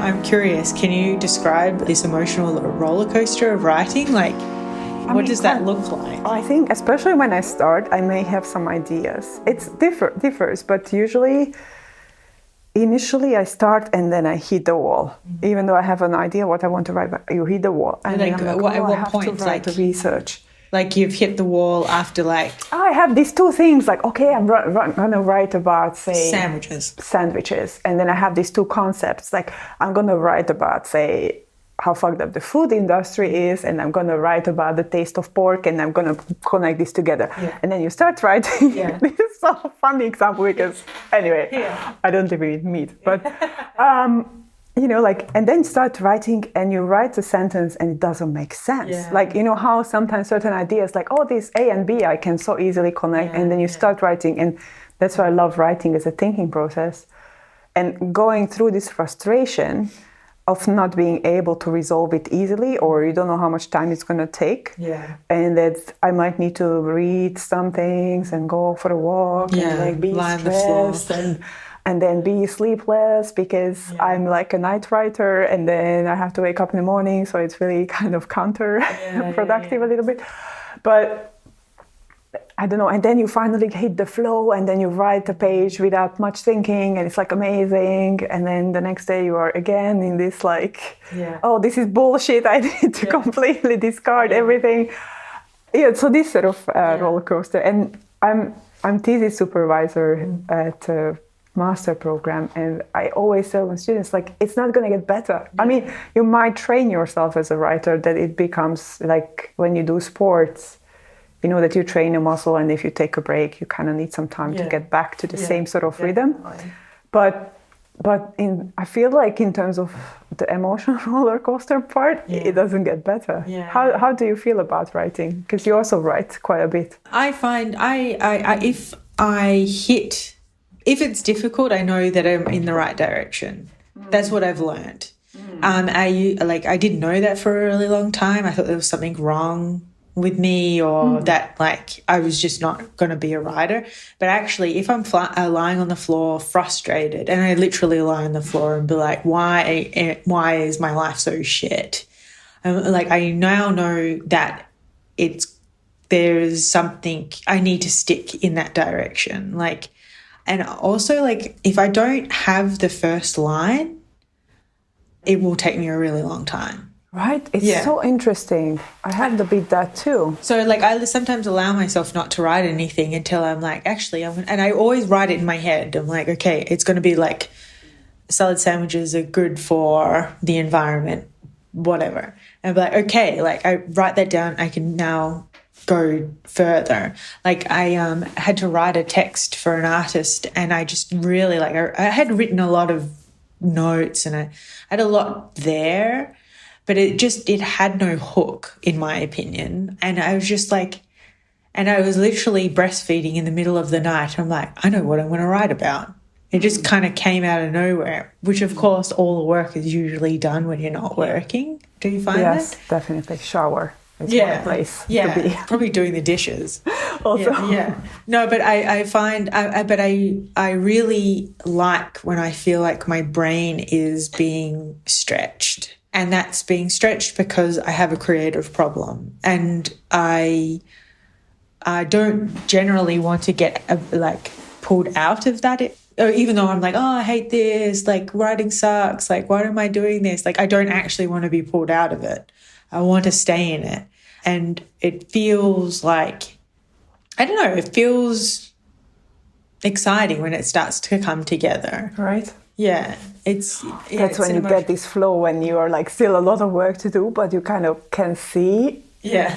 I'm curious, can you describe this emotional roller coaster of writing? Like, what does that look like? I think, especially when I start, I may have some ideas. It differs, but usually, initially I start and then I hit the wall. Even though I have an idea what I want to write, but you hit the wall. And like, then I'm at what I have point? to write the research. Like you've hit the wall after like... I have these two things, like, okay, I'm going to write about, say... Sandwiches. And then I have these two concepts, like, I'm going to write about, say, how fucked up the food industry is, and I'm going to write about the taste of pork, and I'm going to connect this together. Yeah. And then you start writing. Yeah. This is so funny example because, anyway, I don't live with meat. But, you know, like, and then start writing and you write a sentence and it doesn't make sense. Yeah. Like, you know, how sometimes certain ideas, like, oh, this A and B, I can so easily connect. And then you start writing. And that's why I love writing as a thinking process. And going through this frustration of not being able to resolve it easily, or you don't know how much time it's going to take. Yeah. And that I might need to read some things and go for a walk and like be stressed and then be sleepless because I'm like a night writer and then I have to wake up in the morning. So it's really kind of counterproductive a little bit. But I don't know. And then you finally hit the flow and then you write the page without much thinking and it's like amazing. And then the next day you are again in this like, oh, this is bullshit. I need to completely discard everything. Yeah, so this sort of roller coaster. And I'm thesis supervisor at a master program, and I always tell my students, like, it's not going to get better. I mean, you might train yourself as a writer that it becomes like when you do sports, you know, that you train a muscle, and if you take a break, you kind of need some time to get back to the same sort of rhythm. But I feel like in terms of the emotional roller coaster part, it doesn't get better. Yeah. How do you feel about writing? Because you also write quite a bit. I find if it's difficult, I know that I'm in the right direction. That's what I've learned. I didn't know that for a really long time. I thought there was something wrong with me, or that like I was just not going to be a writer. But actually, if I'm lying on the floor frustrated, and I literally lie on the floor and be like, why is my life so shit? Like, I now know that there's something I need to stick in that direction. Like, and also, like, if I don't have the first line, it will take me a really long time. Right? It's so interesting. I have the bit that too. So, like, I sometimes allow myself not to write anything until I'm like, actually, and I always write it in my head. I'm like, okay, it's going to be like salad sandwiches are good for the environment, whatever. And I'm like, okay, like, I write that down. I can now go further. Like, I had to write a text for an artist, and I just really, like, I had written a lot of notes and I had a lot there, but it had no hook, in my opinion. And I was just like, and I was literally breastfeeding in the middle of the night. I'm like, I know what I'm going to write about. It just kind of came out of nowhere, which of course all the work is usually done when you're not working. Do you find that? Yes, definitely. Shower. It's one place to be. Probably doing the dishes. Also. Yeah. No, but I find, I really like when I feel like my brain is being stretched. And that's being stretched because I have a creative problem. And I don't generally want to get, pulled out of that. Or even though I'm like, oh, I hate this, like, writing sucks, like, why am I doing this? Like, I don't actually want to be pulled out of it. I want to stay in it. And it feels like, I don't know, it feels exciting when it starts to come together. Right. Yeah. That's when you get this flow, when you are like still a lot of work to do, but you kind of can see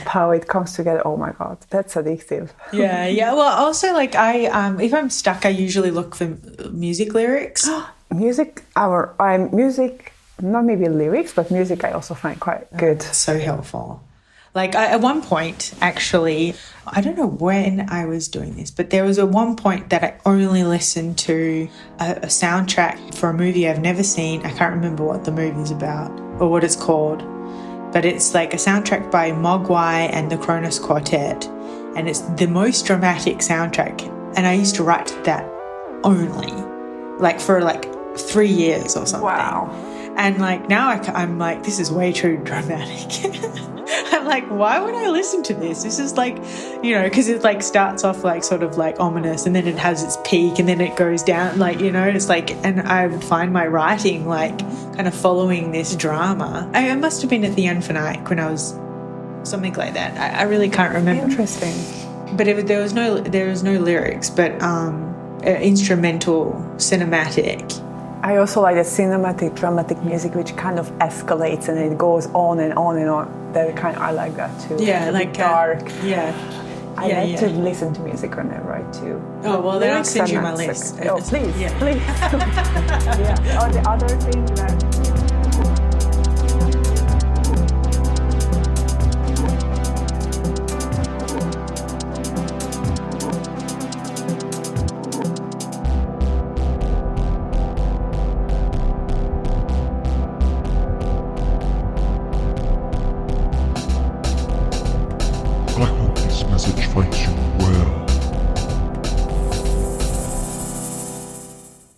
how it comes together. Oh my God, that's addictive. Yeah. Well, also, like, if I'm stuck, I usually look for music lyrics. Music, not maybe lyrics, but music I also find quite good. So helpful. Like, at one point, actually, I don't know when I was doing this, but there was at one point that I only listened to a soundtrack for a movie I've never seen. I can't remember what the movie's about or what it's called, but it's like a soundtrack by Mogwai and the Kronos Quartet, and it's the most dramatic soundtrack. And I used to write that only, like, for like 3 years or something. Wow. And like now I'm like, this is way too dramatic. I'm like, why would I listen to this? This is like, because it like starts off like sort of like ominous, and then it has its peak, and then it goes down, like, it's like, and I would find my writing like kind of following this drama. I must have been at the Infinite when I was something like that. I really can't remember. Interesting. But there was no lyrics, but instrumental, cinematic. I also like the cinematic, dramatic music, which kind of escalates and it goes on and on and on. I like that too. Yeah, like dark. I like to listen to music when I write too. Oh well, then I'll send you my list. Oh please, please. Yeah. Or the other thing that.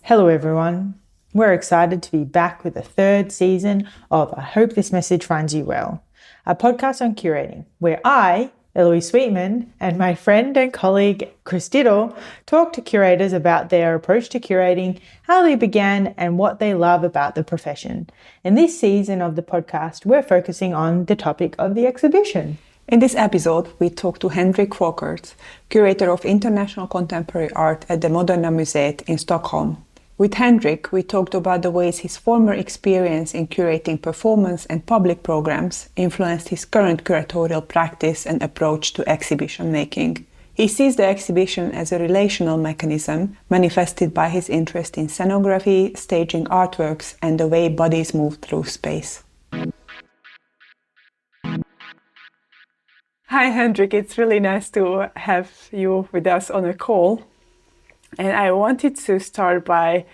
Hello everyone. We're excited to be back with the third season of I Hope This Message Finds You Well, a podcast on curating, where I, Eloise Sweetman, and my friend and colleague Chris Diddle talk to curators about their approach to curating, how they began, and what they love about the profession. In this season of the podcast, we're focusing on the topic of the exhibition. In this episode, we talk to Hendrik Folkerts, curator of international contemporary art at the Moderna Museet in Stockholm. With Hendrik, we talked about the ways his former experience in curating performance and public programs influenced his current curatorial practice and approach to exhibition making. He sees the exhibition as a relational mechanism manifested by his interest in scenography, staging artworks, and the way bodies move through space. Hi Hendrik, it's really nice to have you with us on a call. And I wanted to start by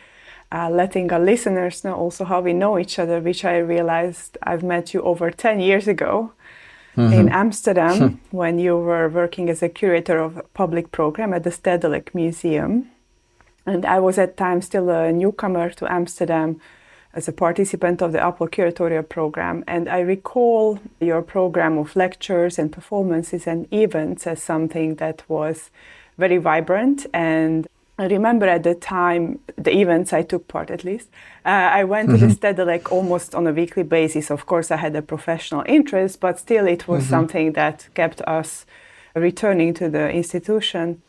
letting our listeners know also how we know each other, which I realized I've met you over 10 years ago in Amsterdam when you were working as a curator of a public program at the Stedelijk Museum. And I was at the time still a newcomer to Amsterdam as a participant of the Ep4 curatorial program. And I recall your program of lectures and performances and events as something that was very vibrant. And I remember at the time, the events I took part at least, I went to the Stedelijk almost on a weekly basis. Of course, I had a professional interest, but still it was something that kept us returning to the institution.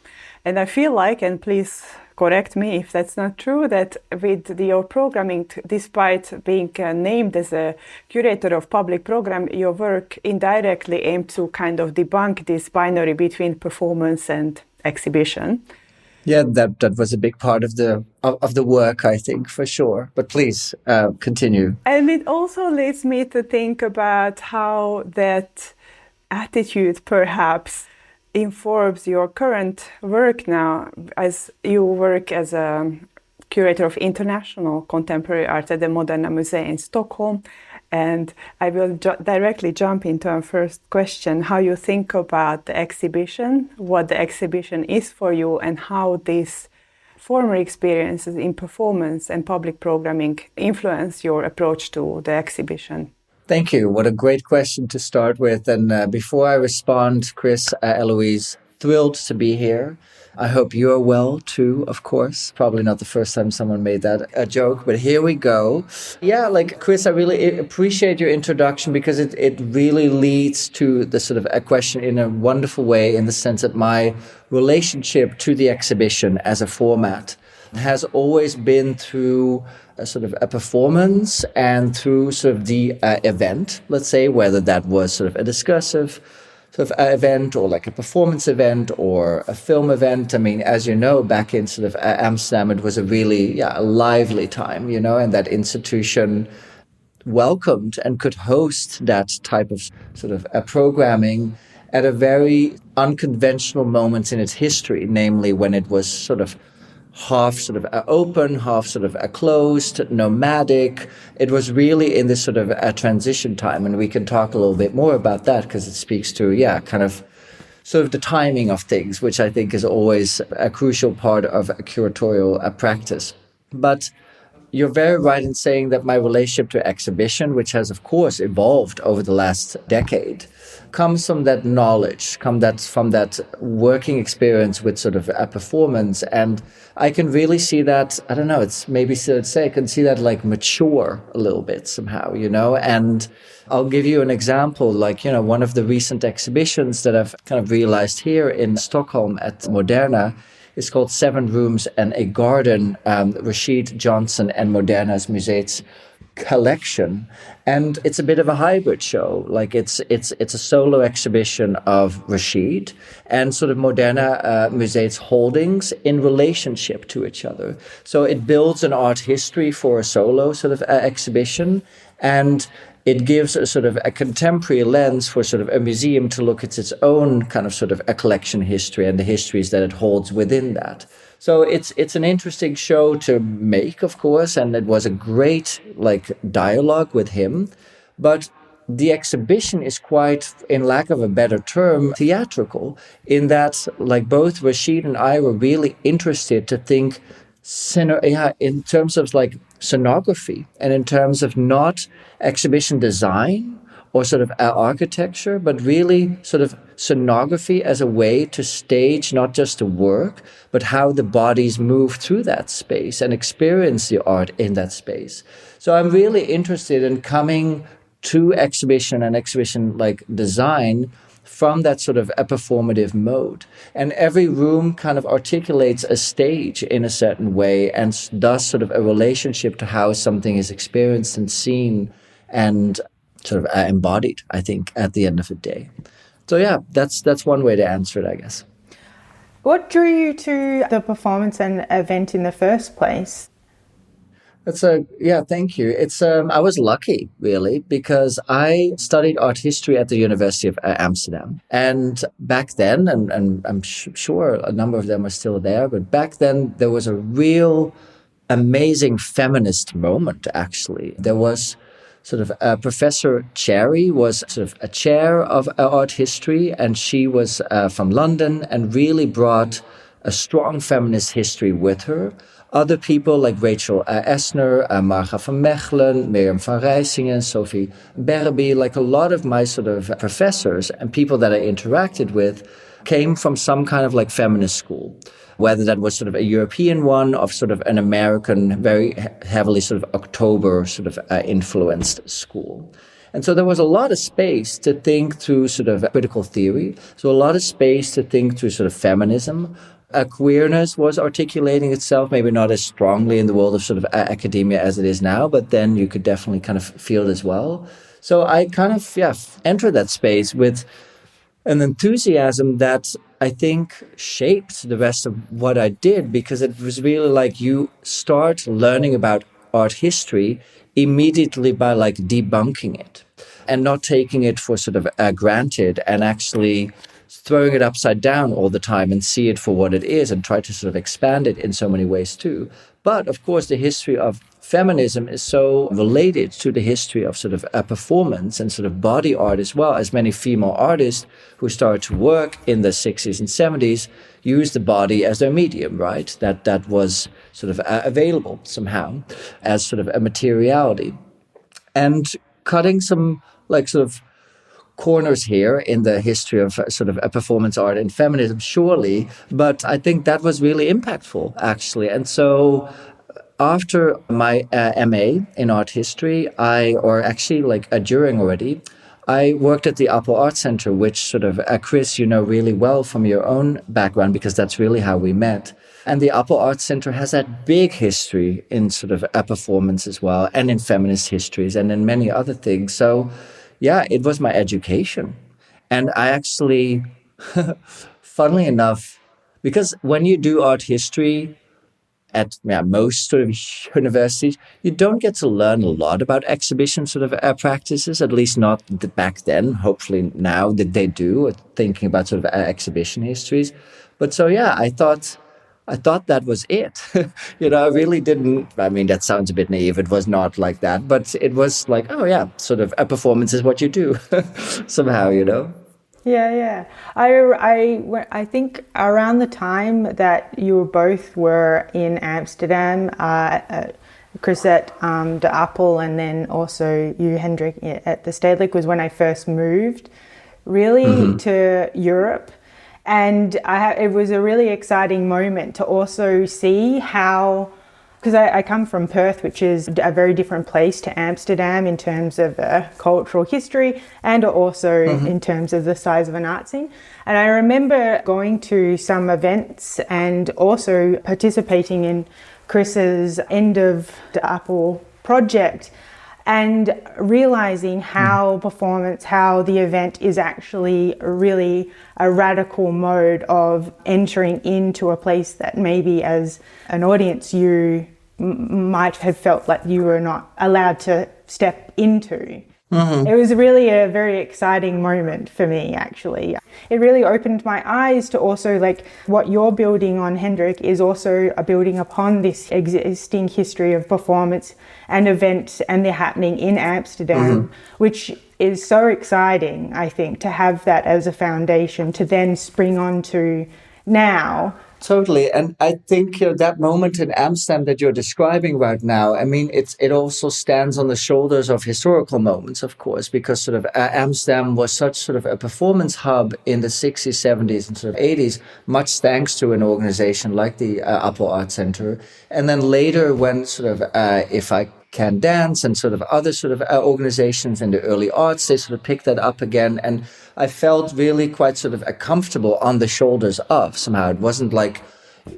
And I feel like, and please correct me if that's not true, that with your programming, despite being named as a curator of public program, your work indirectly aimed to kind of debunk this binary between performance and exhibition. Yeah, that was a big part of the work, I think, for sure. But please continue. And it also leads me to think about how that attitude perhaps informs your current work now, as you work as a curator of international contemporary art at the Moderna Museet in Stockholm. And I will directly jump into our first question, how you think about the exhibition, what the exhibition is for you, and how these former experiences in performance and public programming influence your approach to the exhibition. Thank you. What a great question to start with. And before I respond, Chris, Eloise, thrilled to be here. I hope you're well too, of course. Probably not the first time someone made that a joke, but here we go. Yeah, like Chris, I really appreciate your introduction because it really leads to the sort of a question in a wonderful way, in the sense that my relationship to the exhibition as a format has always been through a sort of a performance and through sort of the event, let's say, whether that was sort of a discursive sort of event or like a performance event or a film event. I mean, as you know, back in sort of Amsterdam, it was a really a lively time, and that institution welcomed and could host that type of sort of programming at a very unconventional moment in its history, namely when it was sort of half sort of open, half sort of closed, nomadic. It was really in this sort of a transition time, and we can talk a little bit more about that because it speaks to, kind of sort of the timing of things, which I think is always a crucial part of a curatorial practice. But you're very right in saying that my relationship to exhibition, which has, of course, evolved over the last decade, comes from that knowledge, from that working experience with sort of a performance. And I can really see that, I don't know, it's maybe so to say, I can see that like mature a little bit somehow, and I'll give you an example, like, one of the recent exhibitions that I've kind of realized here in Stockholm at Moderna is called 7 Rooms and a Garden, Rashid Johnson and Moderna Museet's collection. And it's a bit of a hybrid show. Like it's a solo exhibition of Rashid and sort of Moderna Museet's holdings in relationship to each other. So it builds an art history for a solo sort of exhibition, and it gives a sort of a contemporary lens for sort of a museum to look at its own kind of sort of a collection history and the histories that it holds within that. So it's an interesting show to make, of course, and it was a great like dialogue with him. But the exhibition is quite, in lack of a better term, theatrical, in that like both Rashid and I were really interested to think in terms of like scenography and in terms of not exhibition design or sort of architecture, but really sort of scenography as a way to stage not just the work, but how the bodies move through that space and experience the art in that space. So I'm really interested in coming to exhibition and exhibition like design from that sort of a performative mode. And every room kind of articulates a stage in a certain way and thus sort of a relationship to how something is experienced and seen and sort of embodied, I think, at the end of the day. So yeah, that's one way to answer it, I guess. What drew you to the performance and event in the first place? Thank you. I was lucky, really, because I studied art history at the University of Amsterdam. And back then, and I'm sure a number of them are still there, but back then there was a real amazing feminist moment, actually. There was sort of Professor Cherry was sort of a chair of art history, and she was from London and really brought a strong feminist history with her. Other people like Rachel Essner, Marga van Mechelen, Mirjam van Rijsingen, Sophie Berby, like a lot of my sort of professors and people that I interacted with came from some kind of like feminist school, whether that was sort of a European one or sort of an American, very heavily sort of October sort of influenced school. And so there was a lot of space to think through sort of critical theory. So a lot of space to think through sort of feminism. Queerness was articulating itself, maybe not as strongly in the world of sort of academia as it is now, but then you could definitely kind of feel it as well. So I kind of, entered that space with an enthusiasm that I think shaped the rest of what I did, because it was really like you start learning about art history immediately by like debunking it and not taking it for sort of granted and actually throwing it upside down all the time and see it for what it is and try to sort of expand it in so many ways too. But of course, the history of feminism is so related to the history of sort of a performance and sort of body art as well, as many female artists who started to work in the 60s and 70s used the body as their medium, right? That was sort of available somehow as sort of a materiality. And cutting some like sort of corners here in the history of sort of a performance art and feminism, surely, but I think that was really impactful, actually. And so after my MA in art history, during already, I worked at the Apple Art Center, which sort of, Chris, you know really well from your own background, because that's really how we met. And the Apple Art Center has that big history in sort of a performance as well, and in feminist histories and in many other things. So yeah, it was my education. And I actually, funnily enough, because when you do art history at most sort of universities, you don't get to learn a lot about exhibition sort of practices, at least not back then. Hopefully now that they do, thinking about sort of exhibition histories. But so, yeah, I thought that was it. I really didn't, that sounds a bit naive. It was not like that, but it was like, oh yeah, sort of a performance is what you do somehow, Yeah. I think around the time that you both were in Amsterdam, Chris at the Apple, and then also you, Hendrik, at the Stedelijk, was when I first moved really to Europe. And it was a really exciting moment to also see how, because I come from Perth, which is a very different place to Amsterdam in terms of cultural history and also in terms of the size of an art scene. And I remember going to some events and also participating in Chris's End of the Apple project and realizing how how the event is actually really a radical mode of entering into a place that maybe as an audience you might have felt like you were not allowed to step into. It was really a very exciting moment for me, actually. It really opened my eyes to also like what you're building on, Hendrik, is also a building upon this existing history of performance and events, and they're happening in Amsterdam, which is so exciting, I think, to have that as a foundation to then spring onto now. Totally. And I think that moment in Amsterdam that you're describing right now, I mean, it also stands on the shoulders of historical moments, of course, because sort of Amsterdam was such sort of a performance hub in the 60s, 70s and sort of 80s, much thanks to an organization like the Apple Art Center. And then later when sort of If I Can Dance and sort of other sort of organizations in the early arts, they sort of picked that up again. And I felt really quite sort of comfortable on the shoulders of somehow. It wasn't like,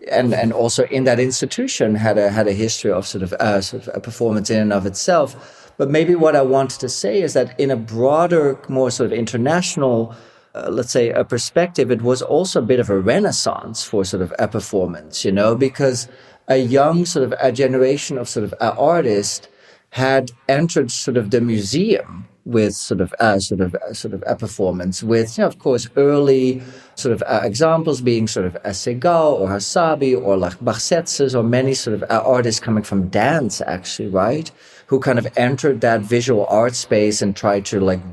and also in that institution had a history of sort of a performance in and of itself. But maybe what I wanted to say is that in a broader, more sort of international, let's say, a perspective, it was also a bit of a renaissance for sort of a performance, because a young sort of a generation of sort of artists had entered sort of the museum with sort of a performance with, of course, early sort of examples being sort of a Segal or Hasabi or like Barsetses or many sort of artists coming from dance, actually, right? Who kind of entered that visual art space and tried to like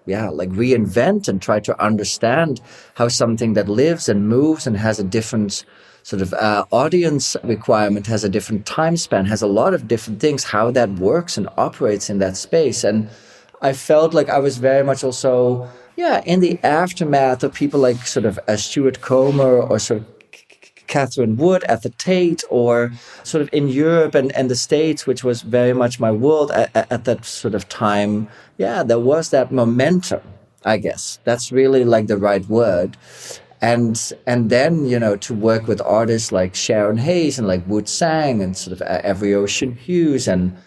reinvent and try to understand how something that lives and moves and has a different sort of audience requirement, has a different time span, has a lot of different things, how that works and operates in that space. And I felt like I was very much also, in the aftermath of people like sort of Stuart Comer or sort of Catherine Wood at the Tate, or sort of in Europe and the States, which was very much my world at that sort of time. Yeah, there was that momentum, I guess. That's really like the right word. And then, to work with artists like Sharon Hayes and like Wood Sang and sort of Every Ocean Hughes and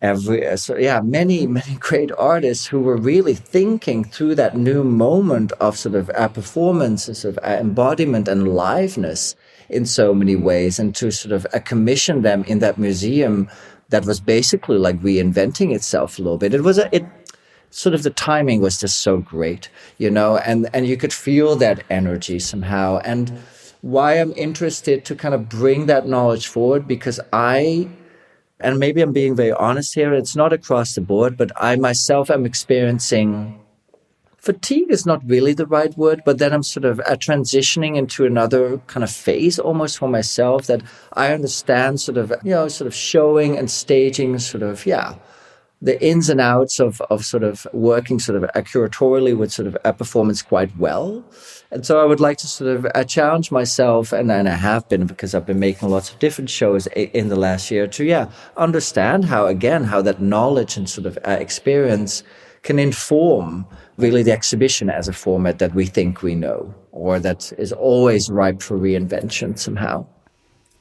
many great artists who were really thinking through that new moment of sort of performance and sort of embodiment and liveness in so many ways, and to sort of commission them in that museum that was basically like reinventing itself a little bit. Sort of the timing was just so great, and you could feel that energy somehow. And why I'm interested to kind of bring that knowledge forward, because and maybe I'm being very honest here, it's not across the board, but I myself am experiencing fatigue is not really the right word, but then I'm sort of transitioning into another kind of phase almost for myself, that I understand sort of showing and staging the ins and outs of sort of working sort of curatorially with sort of a performance quite well. And so I would like to sort of challenge myself, and I have been, because I've been making lots of different shows in the last year, to understand how that knowledge and sort of experience can inform really the exhibition as a format that we think we know, or that is always ripe for reinvention somehow.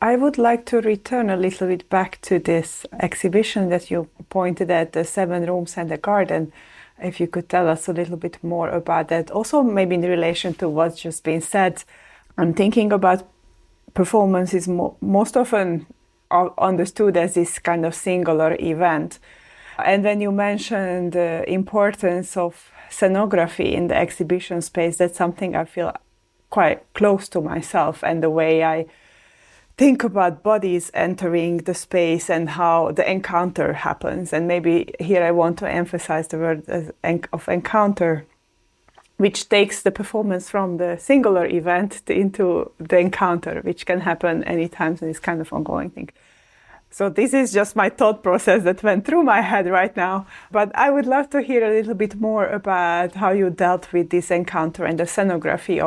I would like to return a little bit back to this exhibition that you pointed at, the 7 rooms and the garden. If you could tell us a little bit more about that. Also, maybe in relation to what's just been said, I'm thinking about performance is most often understood as this kind of singular event. And when you mentioned the importance of scenography in the exhibition space, that's something I feel quite close to myself, and the way I think about bodies entering the space and how the encounter happens. And maybe here I want to emphasize the word of encounter, which takes the performance from the singular event into the encounter, which can happen anytime in this kind of ongoing thing. So this is just my thought process that went through my head right now. But I would love to hear a little bit more about how you dealt with this encounter and the scenography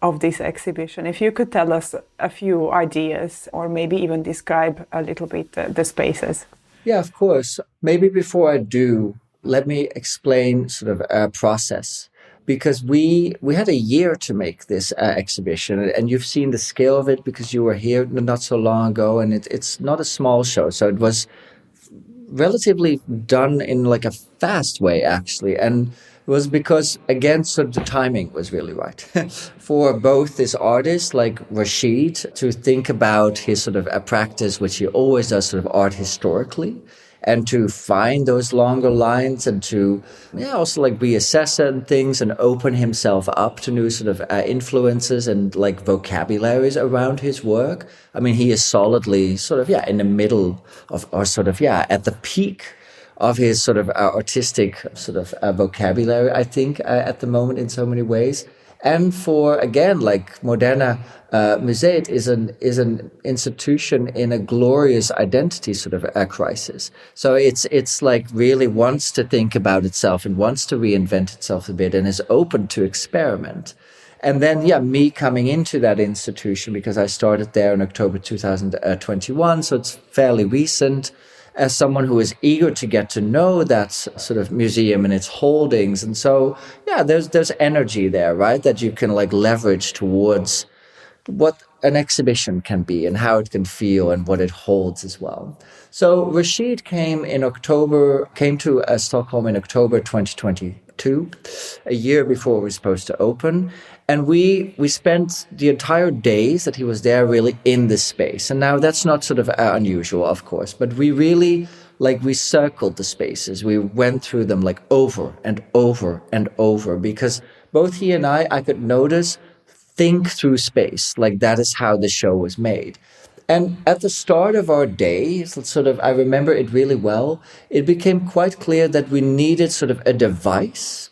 of this exhibition. If you could tell us a few ideas or maybe even describe a little bit the spaces. Yeah, of course. Maybe before I do, let me explain sort of a process. Because we had a year to make this exhibition, and you've seen the scale of it because you were here not so long ago, and it's not a small show. So it was relatively done in like a fast way, actually. And it was because, again, sort of the timing was really right for both this artist, like Rashid, to think about his sort of a practice, which he always does, sort of art historically, and to find those longer lines and to also like reassess certain things and open himself up to new sort of influences and like vocabularies around his work. I mean, he is solidly sort of, in the middle of, or sort of, at the peak of his sort of artistic sort of vocabulary, I think, at the moment in so many ways. And for, again, like Moderna Museet is an institution in a glorious identity sort of a crisis. So it's like really wants to think about itself and wants to reinvent itself a bit and is open to experiment. And then, me coming into that institution, because I started there in October 2021, so it's fairly recent, as someone who is eager to get to know that sort of museum and its holdings. And so, there's energy there, right, that you can like leverage towards what an exhibition can be and how it can feel and what it holds as well. So Rashid came to Stockholm in October 2022, a year before we were supposed to open. And we spent the entire days that he was there really in this space. And now that's not sort of unusual, of course, but we really, we circled the spaces. We went through them like over and over and over, because both he and I could notice, think through space. Like that is how the show was made. And at the start of our day, I remember it really well, it became quite clear that we needed sort of a device,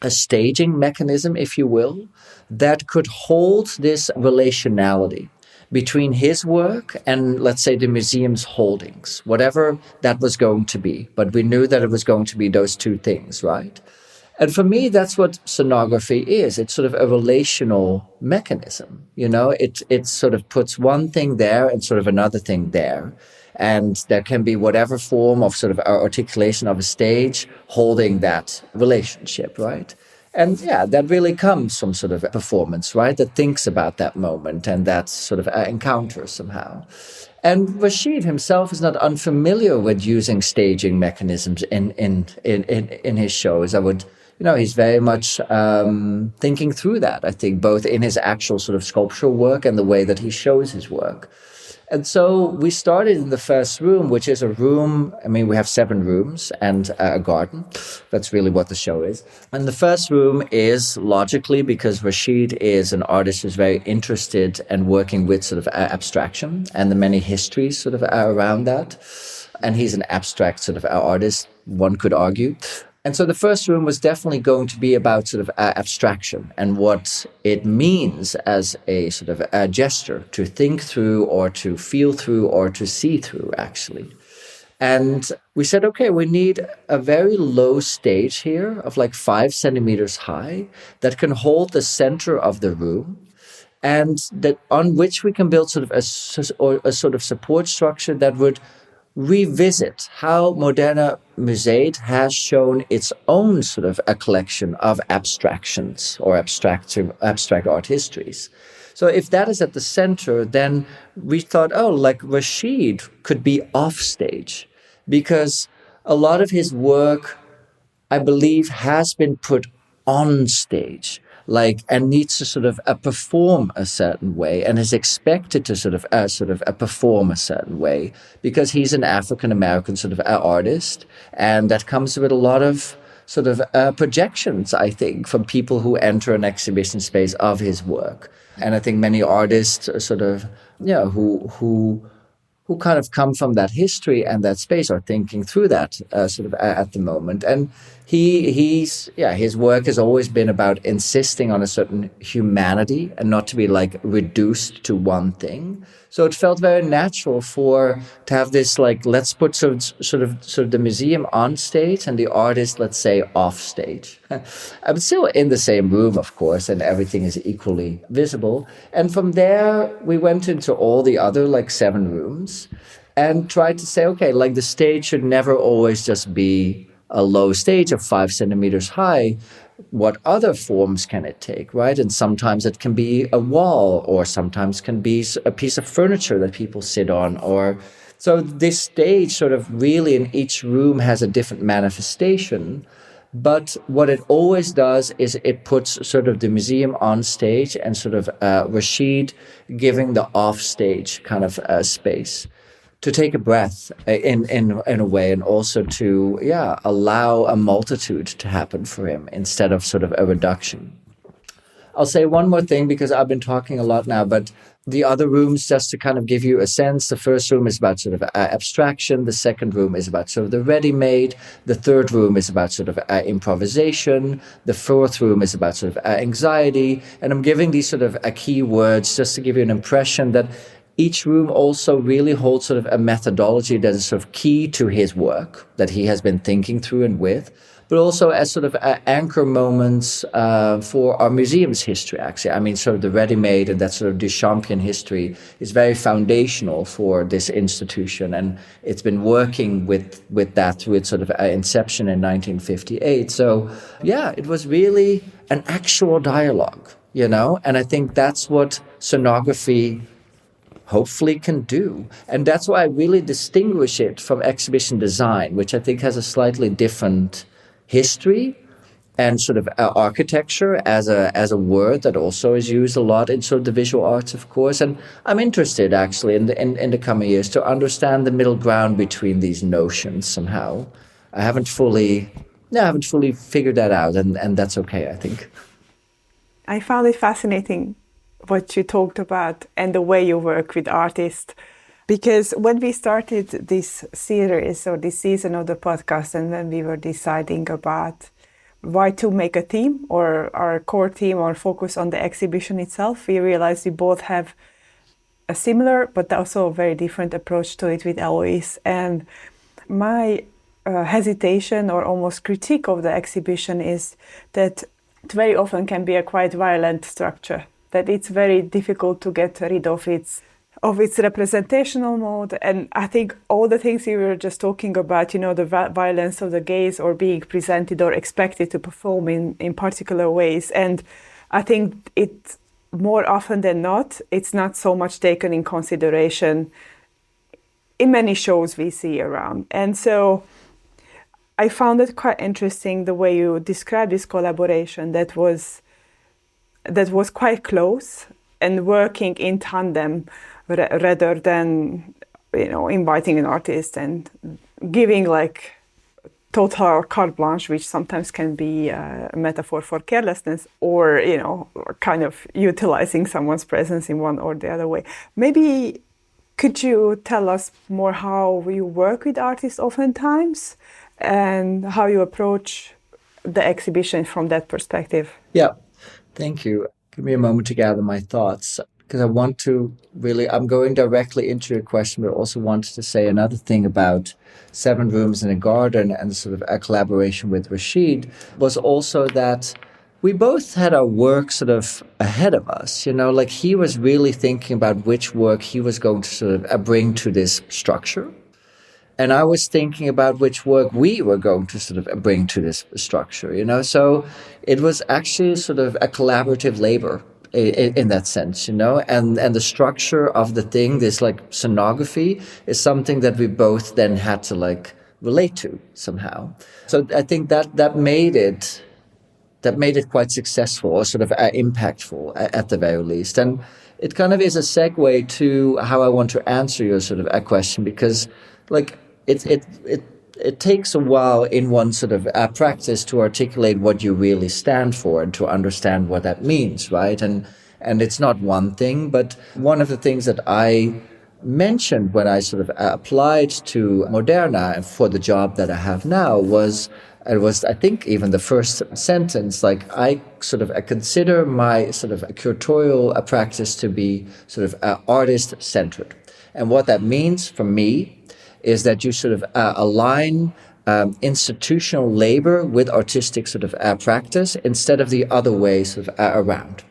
a staging mechanism, if you will, that could hold this relationality between his work and, let's say, the museum's holdings, whatever that was going to be. But we knew that it was going to be those two things, right? And for me, that's what scenography is. It's sort of a relational mechanism. It sort of puts one thing there and sort of another thing there. And there can be whatever form of sort of articulation of a stage holding that relationship, right? And that really comes from sort of a performance, right? That thinks about that moment and that sort of encounter somehow. And Rashid himself is not unfamiliar with using staging mechanisms in his shows. He's very much thinking through that, I think, both in his actual sort of sculptural work and the way that he shows his work. And so we started in the first room, which is a room, we have 7 rooms and a garden. That's really what the show is. And the first room is logically, because Rashid is an artist who's very interested and working with sort of abstraction and the many histories sort of around that. And he's an abstract sort of artist, one could argue. And so the first room was definitely going to be about sort of abstraction and what it means as a sort of a gesture to think through or to feel through or to see through, actually. And we said, okay, we need a very low stage here of like 5 centimeters high that can hold the center of the room, and that on which we can build sort of a sort of support structure that would revisit how Moderna Museet has shown its own sort of a collection of abstractions or abstract art histories. So if that is at the center, then we thought, like Rashid could be off stage, because a lot of his work, I believe, has been put on stage, and needs to sort of perform a certain way and is expected to sort of perform a certain way, because he's an African American sort of artist, and that comes with a lot of sort of projections, I think, from people who enter an exhibition space of his work. And I think many artists sort of, who who kind of come from that history and that space are thinking through that sort of at the moment. And his work has always been about insisting on a certain humanity and not to be like reduced to one thing. So it felt very natural to have this like, let's put sort of the museum on stage and the artist, let's say, off stage. I'm still in the same room, of course, and everything is equally visible. And from there, we went into all the other like 7 rooms and tried to say, okay, like the stage should never always just be a low stage of 5 centimeters high. What other forms can it take, right? And sometimes it can be a wall, or sometimes can be a piece of furniture that people sit on. Or so this stage sort of really in each room has a different manifestation. But what it always does is it puts sort of the museum on stage and sort of Rashid giving the off stage kind of space to take a breath in a way, and also to allow a multitude to happen for him instead of sort of a reduction. I'll say one more thing because I've been talking a lot now, but the other rooms, just to kind of give you a sense, the first room is about sort of abstraction, the second room is about sort of the ready-made, the third room is about sort of improvisation, the fourth room is about sort of anxiety, and I'm giving these sort of key words just to give you an impression that each room also really holds sort of a methodology that is sort of key to his work that he has been thinking through and with, but also as sort of anchor moments for our museum's history, actually. I mean, sort of the ready-made and that sort of Duchampian history is very foundational for this institution, and it's been working with that through its sort of inception in 1958. So, it was really an actual dialogue, and I think that's what scenography hopefully can do. And that's why I really distinguish it from exhibition design, which I think has a slightly different history and sort of architecture as a word that also is used a lot in sort of the visual arts, of course. And I'm interested actually in the coming years to understand the middle ground between these notions somehow. I haven't fully figured that out, and that's okay, I think. I found it fascinating what you talked about and the way you work with artists. Because when we started this series or this season of the podcast, and when we were deciding about why to make a theme or our core theme or focus on the exhibition itself, we realized we both have a similar but also a very different approach to it with Eloise. And my hesitation or almost critique of the exhibition is that it very often can be a quite violent structure, that it's very difficult to get rid of its representational mode. And I think all the things you were just talking about, the violence of the gaze or being presented or expected to perform in particular ways. And I think it more often than not, it's not so much taken in consideration in many shows we see around. And so I found it quite interesting the way you described this collaboration that was quite close and working in tandem rather than, inviting an artist and giving like total carte blanche, which sometimes can be a metaphor for carelessness or, kind of utilizing someone's presence in one or the other way. Maybe could you tell us more how you work with artists oftentimes and how you approach the exhibition from that perspective? Yeah. Thank you. Give me a moment to gather my thoughts, because I want to I'm going directly into your question, but also wanted to say another thing about 7 Rooms in a Garden and sort of a collaboration with Rashid was also that we both had our work sort of ahead of us, like he was really thinking about which work he was going to sort of bring to this structure. And I was thinking about which work we were going to sort of bring to this structure, So it was actually sort of a collaborative labor in that sense, and the structure of the thing, this like scenography, is something that we both then had to like relate to somehow. So I think that made it quite successful or sort of impactful at the very least. And it kind of is a segue to how I want to answer your sort of a question, because like it takes a while in one sort of practice to articulate what you really stand for and to understand what that means, right? And it's not one thing, but one of the things that I mentioned when I sort of applied to Moderna for the job that I have now was, I think, even the first sentence, like I consider my sort of curatorial practice to be sort of artist-centered. And what that means for me is that you sort of align institutional labor with artistic sort of practice instead of the other way sort of around.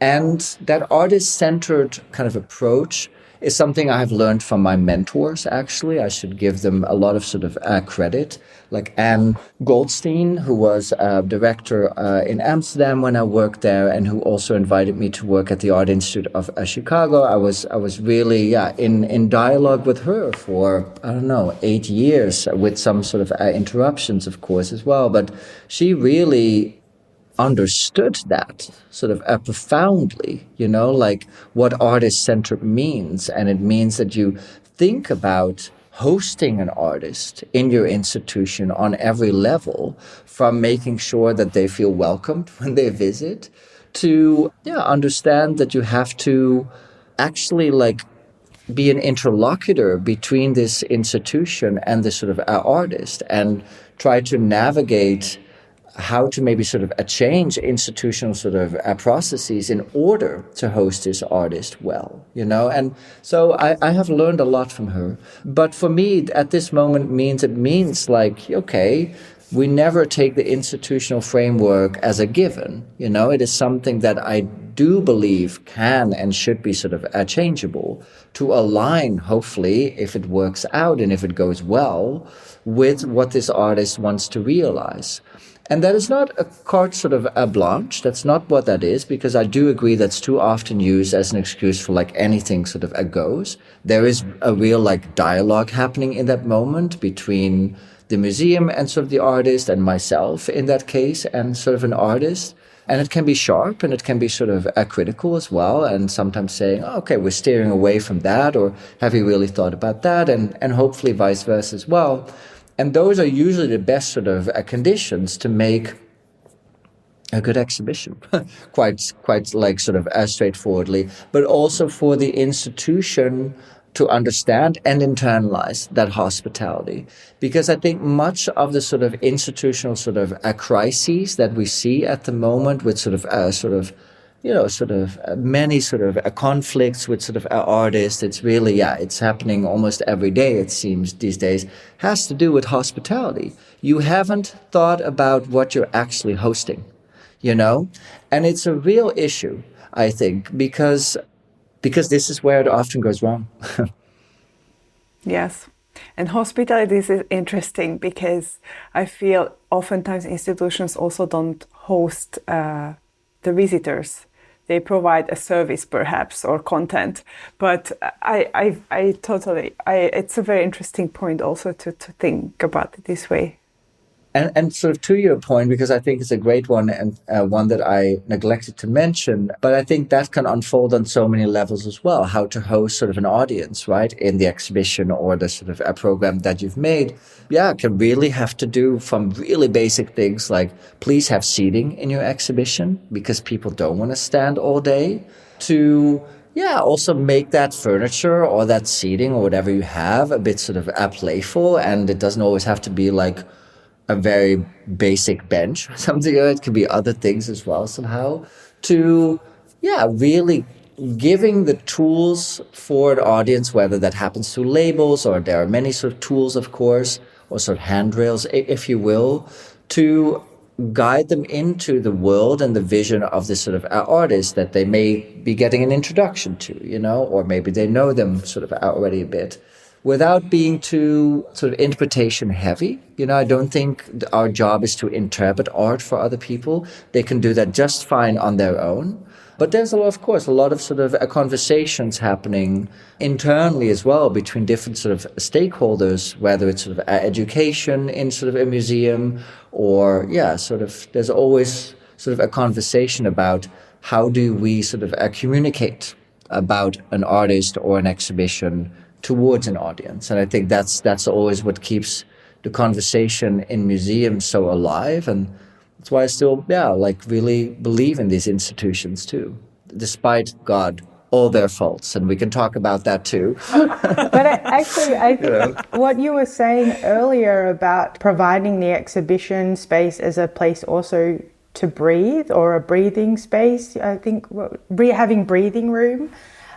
And that artist-centered kind of approach is something I've learned from my mentors, actually. I should give them a lot of sort of credit. Like Anne Goldstein, who was a director in Amsterdam when I worked there, and who also invited me to work at the Art Institute of Chicago. I was really in dialogue with her for, 8 years, with some sort of interruptions, of course, as well. But she really understood that sort of profoundly, like what artist-centered means. And it means that you think about hosting an artist in your institution on every level, from making sure that they feel welcomed when they visit, to understand that you have to actually be an interlocutor between this institution and this sort of artist, and try to navigate how to maybe sort of change institutional sort of processes in order to host this artist well, And so I have learned a lot from her. But for me, at this moment, it means okay, we never take the institutional framework as a given. It is something that I do believe can and should be sort of changeable to align, hopefully, if it works out and if it goes well, with what this artist wants to realize. And that is not a carte sort of blanche. That's not what that is, because I do agree that's too often used as an excuse for anything sort of goes. There is a real dialogue happening in that moment between the museum and sort of the artist, and myself in that case, and sort of an artist. And it can be sharp, and it can be sort of critical as well, and sometimes saying, okay, we're steering away from that, or have you really thought about that? And hopefully vice versa as well. And those are usually the best sort of conditions to make a good exhibition, quite sort of straightforwardly, but also for the institution to understand and internalize that hospitality. Because I think much of the sort of institutional sort of crises that we see at the moment, with many sort of conflicts with sort of artists, it's really, it's happening almost every day, it seems, these days, has to do with hospitality. You haven't thought about what you're actually hosting, And it's a real issue, I think, because this is where it often goes wrong. Yes. And hospitality is interesting, because I feel oftentimes institutions also don't host the visitors. They provide a service, perhaps, or content. But I totally, it's a very interesting point also to think about it this way. And sort of to your point, because I think it's a great one, and one that I neglected to mention, but I think that can unfold on so many levels as well, how to host sort of an audience, right, in the exhibition or the sort of a program that you've made. Can really have to do from really basic things like, please have seating in your exhibition, because people don't want to stand all day, to also make that furniture or that seating or whatever you have a bit sort of playful, and it doesn't always have to be a very basic bench or something. It could be other things as well somehow, to really giving the tools for an audience, whether that happens through labels, or there are many sort of tools, of course, or sort of handrails, if you will, to guide them into the world and the vision of this sort of artist that they may be getting an introduction to, or maybe they know them sort of already a bit, without being too sort of interpretation heavy. I don't think our job is to interpret art for other people. They can do that just fine on their own. But there's a lot of sort of conversations happening internally as well between different sort of stakeholders, whether it's sort of education in sort of a museum, or there's always sort of a conversation about how do we sort of communicate about an artist or an exhibition towards an audience. And I think that's always what keeps the conversation in museums so alive. And that's why I still, really believe in these institutions too, despite God all their faults, and we can talk about that too. But I think what you were saying earlier about providing the exhibition space as a place also to breathe, or a breathing space, I think having breathing room,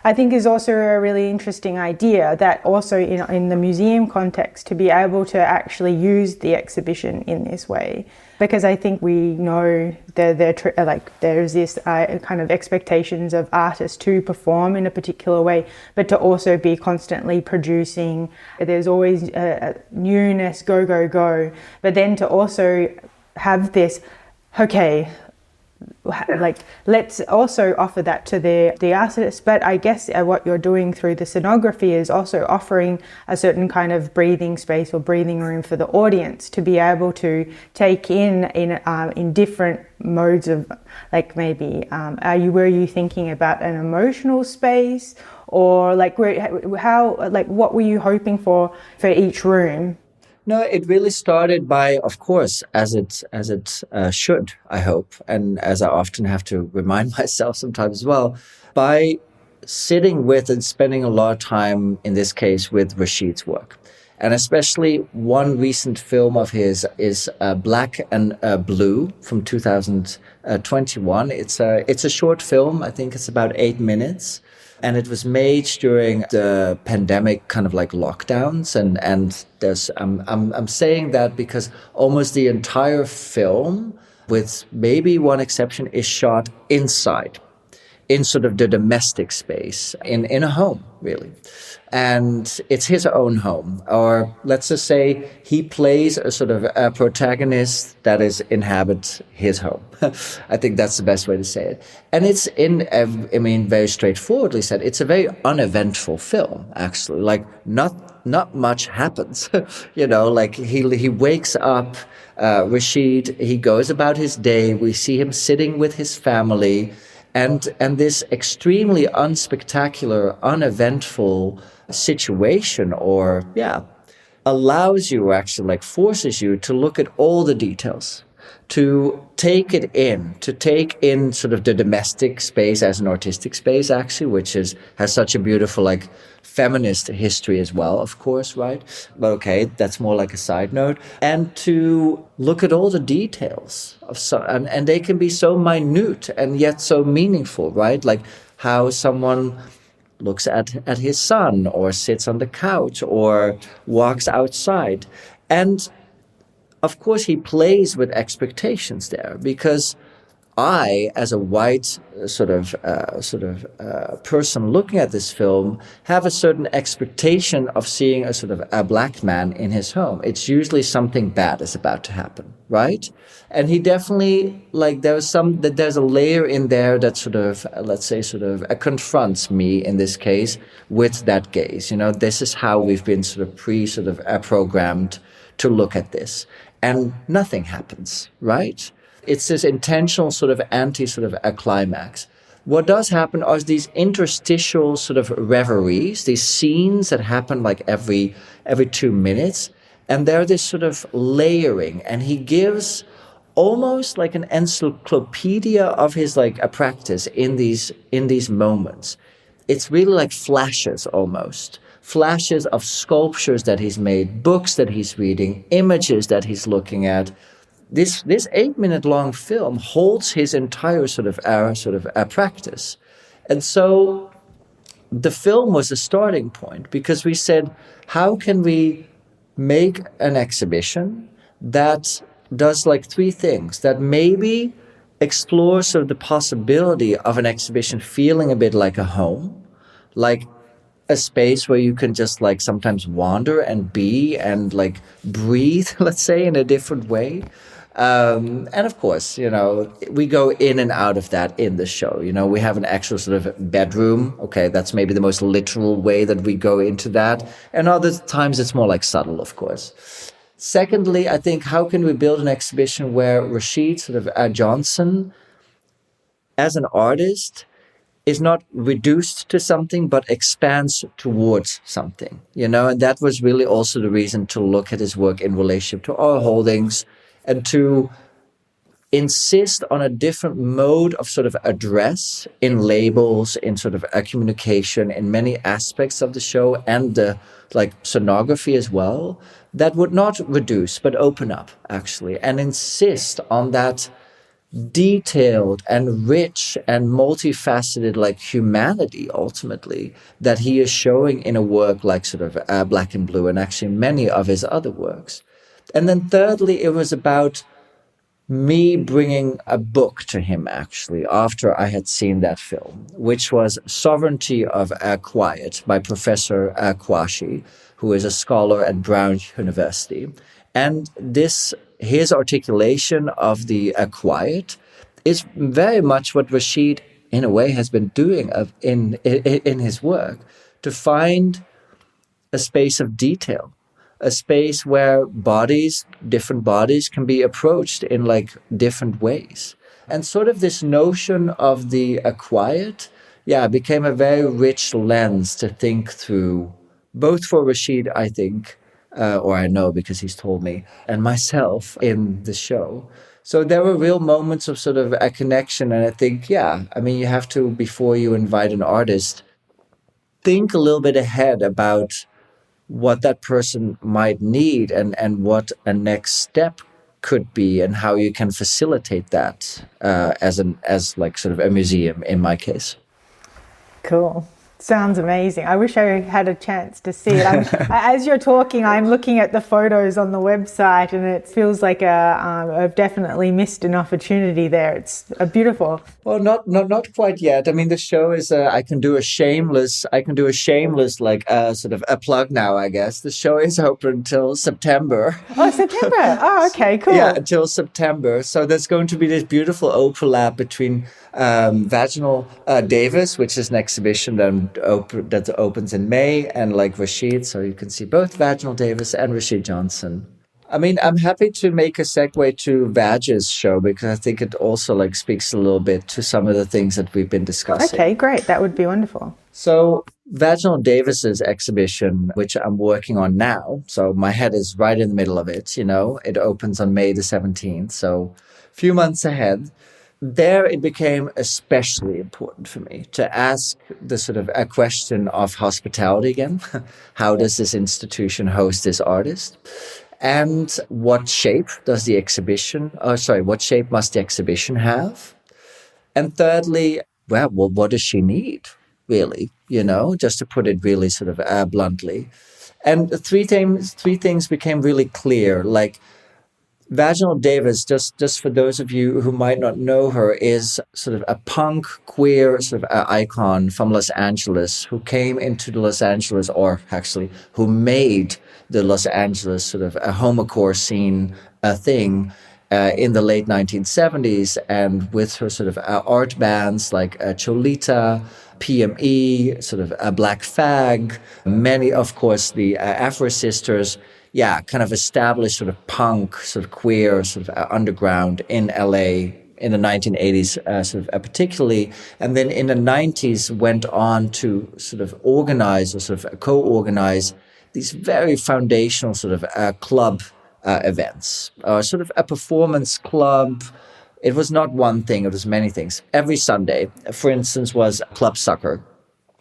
I think is also a really interesting idea, that also in the museum context, to be able to actually use the exhibition in this way. Because I think we know there's this kind of expectations of artists to perform in a particular way, but to also be constantly producing. There's always newness, go. But then to also have this, okay, like let's also offer that to the artists. But I guess what you're doing through the scenography is also offering a certain kind of breathing space or breathing room for the audience to be able to take in different modes of, like, maybe were you thinking about an emotional space, or like what were you hoping for each room? No, it really started by, of course, as it should, I hope, and as I often have to remind myself sometimes as well, by sitting with and spending a lot of time, in this case, with Rashid's work. And especially one recent film of his is Black and Blue from 2021. It's a short film. I think it's about 8 minutes. And it was made during the pandemic, kind of like lockdowns. And there's I'm saying that because almost the entire film, with maybe one exception, is shot inside, in sort of the domestic space, in a home, really. And it's his own home. Or let's just say he plays a sort of a protagonist that inhabits his home. I think that's the best way to say it. And it's very straightforwardly said, it's a very uneventful film, actually. Like, not much happens. Like he wakes up, Rashid, he goes about his day. We see him sitting with his family. And this extremely unspectacular, uneventful situation, allows you, actually, like, forces you to look at all the details, to take in sort of the domestic space as an artistic space, actually, which has such a beautiful, like, feminist history as well, of course, right? But okay, that's more like a side note. And to look at all the details and they can be so minute and yet so meaningful, right? Like how someone looks at his son, or sits on the couch, or walks outside. And of course, he plays with expectations there, because I, as a white person looking at this film, have a certain expectation of seeing a black man in his home. It's usually something bad is about to happen, right? And he definitely, like, there's a layer in there that confronts me in this case with that gaze. This is how we've been programmed to look at this, and nothing happens, right? It's this intentional climax. What does happen are these interstitial reveries, these scenes that happen like every 2 minutes, and they're this sort of layering. And he gives almost like an encyclopedia of his a practice in these moments. It's really like flashes almost. Flashes of sculptures that he's made, books that he's reading, images that he's looking at. This 8-minute long film holds his entire practice. And so the film was a starting point, because we said, how can we make an exhibition that does like 3 things, that maybe explores the possibility of an exhibition feeling a bit like a home, like a space where you can just sometimes wander and be and breathe, let's say, in a different way. And of course, we go in and out of that in the show. We have an actual bedroom. Okay, that's maybe the most literal way that we go into that. And other times it's more subtle, of course. Secondly, I think, how can we build an exhibition where Rashid Johnson, as an artist, is not reduced to something, but expands towards something, and that was really also the reason to look at his work in relationship to our holdings, and to insist on a different mode of sort of address in labels, in sort of a communication, in many aspects of the show, and the like scenography as well, that would not reduce but open up, actually, and insist on that detailed and rich and multifaceted like humanity ultimately that he is showing in a work like sort of Black and Blue, and actually many of his other works. And then thirdly, it was about me bringing a book to him, actually, after I had seen that film, which was Sovereignty of Quiet by Professor Kwashi, who is a scholar at Brown University. And his articulation of the quiet is very much what Rashid, in a way, has been doing in his work, to find a space of detail, a space where different bodies can be approached in like different ways. And sort of this notion of the quiet, became a very rich lens to think through, both for Rashid, I think, or I know because he's told me, and myself in the show. So there were real moments of sort of a connection. And I think, you have to, before you invite an artist, think a little bit ahead about what that person might need and what a next step could be and how you can facilitate that as like sort of a museum in my case. Cool. Sounds amazing. I wish I had a chance to see it. As you're talking, I'm looking at the photos on the website, and it feels like I've definitely missed an opportunity there. It's beautiful. Well, not quite yet. I mean, the show is. I can do a shameless like sort of a plug now, I guess. The show is open until September. Oh, September. Oh, okay, cool. Yeah, until September. So there's going to be this beautiful overlap between Vaginal Davis, which is an exhibition that opens in May, and like Rashid, so you can see both Vaginal Davis and Rashid Johnson. I mean, I'm happy to make a segue to Vag's show because I think it also like speaks a little bit to some of the things that we've been discussing. Okay, great. That would be wonderful. So Vaginal Davis's exhibition, which I'm working on now, so my head is right in the middle of it, it opens on May the 17th, so a few months ahead. There it became especially important for me to ask the sort of a question of hospitality again. How does this institution host this artist? And what shape must the exhibition have? And thirdly, well, what does she need, really? Just to put it really sort of bluntly. And three things became really clear, like Vaginal Davis, just for those of you who might not know her, is sort of a punk, queer sort of icon from Los Angeles who came into the Los Angeles, or actually who made the Los Angeles sort of a homocore scene a thing in the late 1970s, and with her sort of art bands like Cholita, PME, sort of a Black Fag, many, of course, the Afro Sisters, kind of established sort of punk, sort of queer, sort of underground in LA in the 1980s, sort of particularly. And then in the 90s went on to sort of organize or sort of co-organize these very foundational sort of club events, sort of a performance club. It was not one thing, it was many things. Every Sunday, for instance, was Club Sucker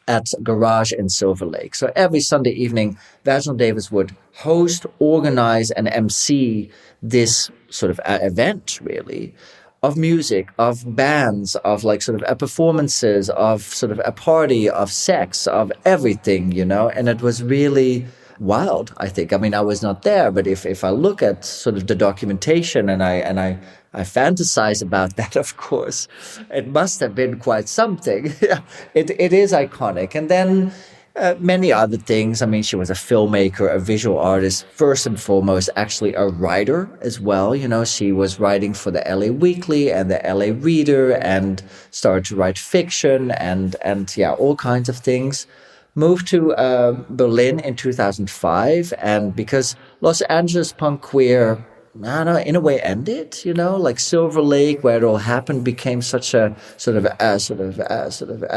at Garage in Silver Lake. So every Sunday evening, Vaginal Davis would host, organize, and MC this sort of event, really, of music, of bands, of like sort of performances, of sort of a party, of sex, of everything, and it was really wild, I think. I mean, I was not there, but if I look at sort of the documentation and I fantasize about that, of course, it must have been quite something. It is iconic. And then many other things. I mean, she was a filmmaker, a visual artist, first and foremost, actually a writer as well. She was writing for the LA Weekly and the LA Reader and started to write fiction and all kinds of things. Moved to Berlin in 2005, and because Los Angeles punk queer I don't know, in a way ended, like Silver Lake, where it all happened, became such a sort of a